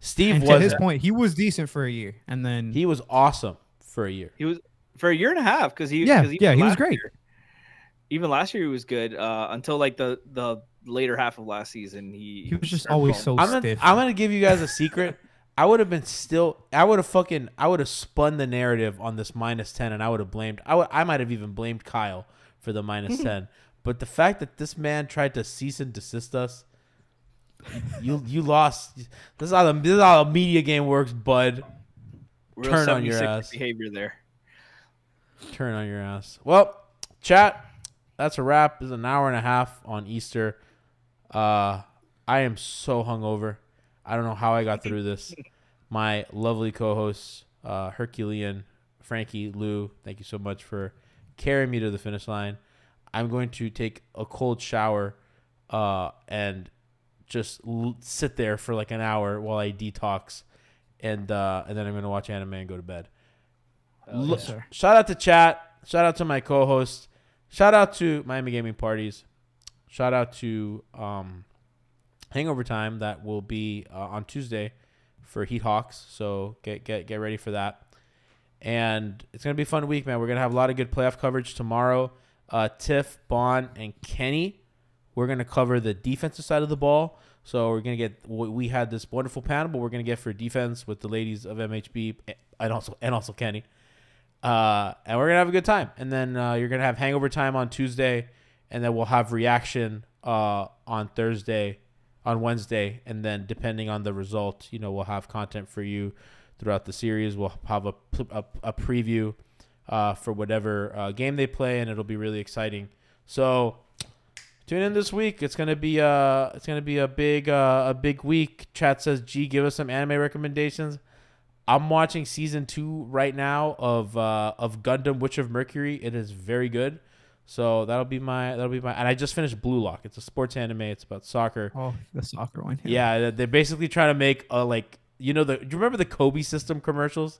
Steve was to his point. He was decent for a year, and then he was awesome. For a year. He was for a year and a half because he was great. Even last year he was good until like the later half of last season. He was just always so stiff. I'm gonna give you guys a secret. I would have spun the narrative on this minus 10, and I would have blamed. I might have even blamed Kyle for the minus 10. But the fact that this man tried to cease and desist us, you lost. This is how the media game works, bud. Real turn on your ass. Behavior there. Turn on your ass. Well, chat, that's a wrap. This is an hour and a half on Easter. I am so hungover. I don't know how I got through this. My lovely co-hosts, Herculean, Frankie, Lou, thank you so much for carrying me to the finish line. I'm going to take a cold shower and just sit there for like an hour while I detox. And then I'm going to watch anime and go to bed. Yes, shout out to chat. Shout out to my co-host. Shout out to Miami Gaming Parties. Shout out to Hangover Time that will be on Tuesday for Heat Hawks. So get ready for that. And it's going to be a fun week, man. We're going to have a lot of good playoff coverage tomorrow. Tiff, Bon, and Kenny. We're going to cover the defensive side of the ball. So we're going to get, we had this wonderful panel, but we're going to get for defense with the ladies of MHB and also Kenny. And we're going to have a good time. And then you're going to have Hangover Time on Tuesday, and then we'll have reaction on Wednesday. And then depending on the result, we'll have content for you throughout the series. We'll have a preview for whatever game they play, and it'll be really exciting. So tune in this week. It's gonna be a big week. Chat says, "G, give us some anime recommendations." I'm watching season 2 right now of Gundam Witch of Mercury. It is very good. So that'll be my and I just finished Blue Lock. It's a sports anime. It's about soccer. Oh, the soccer one. Yeah, they're basically trying to make a do you remember the Kobe system commercials?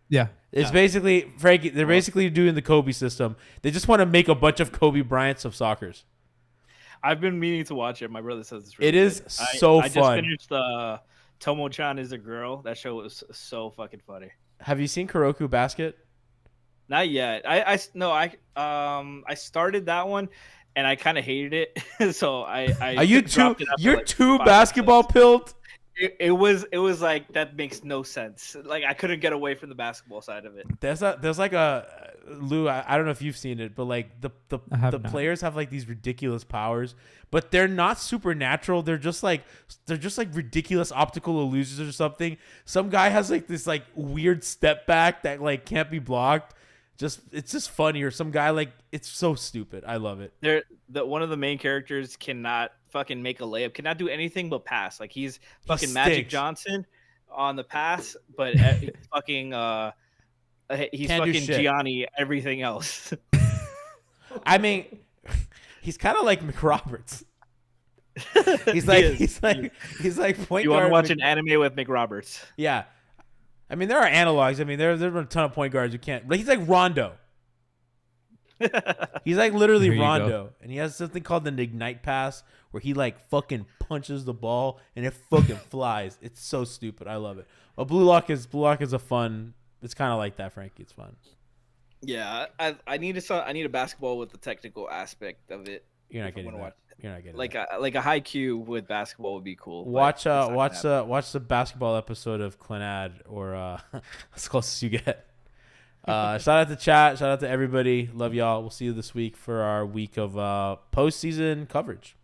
Yeah. It's basically, Frankie, they're basically doing the Kobe system. They just want to make a bunch of Kobe Bryants of soccers. I've been meaning to watch it. My brother says it's really It is good. so I fun. just finished Tomo-chan is a Girl. That show was so fucking funny. Have you seen Kuroko Basket? Not yet. I started that one and I kind of hated it. So I Are you dropped too it after you're like too 5 basketball episodes. pilled? It was like, that makes no sense. Like, I couldn't get away from the basketball side of it. There's like a Lou, I don't know if you've seen it, but like the not. players have like these ridiculous powers, but they're not supernatural. They're just like ridiculous optical illusions or something. Some guy has like this like weird step back that like can't be blocked. It's just funny. Or some guy, like, it's so stupid. I love it. One of the main characters cannot fucking make a layup, cannot do anything but pass. Like, he's fucking Magic stinks. Johnson on the pass, but fucking he's Can't do fucking shit. Gianni everything else. I mean, he's kind of like McRoberts. He's like point You want guard. to watch an anime with McRoberts? Yeah. I mean, there are analogs. I mean, there are a ton of point guards who can't. But he's like Rondo. He's like literally There you Rondo. go. And he has something called an ignite pass where he like fucking punches the ball and it fucking flies. It's so stupid. I love it. Well, Blue Lock is a fun. It's kind of like that, Frankie. It's fun. Yeah, I need a basketball with the technical aspect of it. You're not if I getting wanna that. watch it. You're not getting Like that. a high Q with basketball would be cool. but Watch it's not gonna happen. watch the basketball episode of Clinad or as close as you get. Shout out to chat. Shout out to everybody. Love y'all. We'll see you this week for our week of postseason coverage.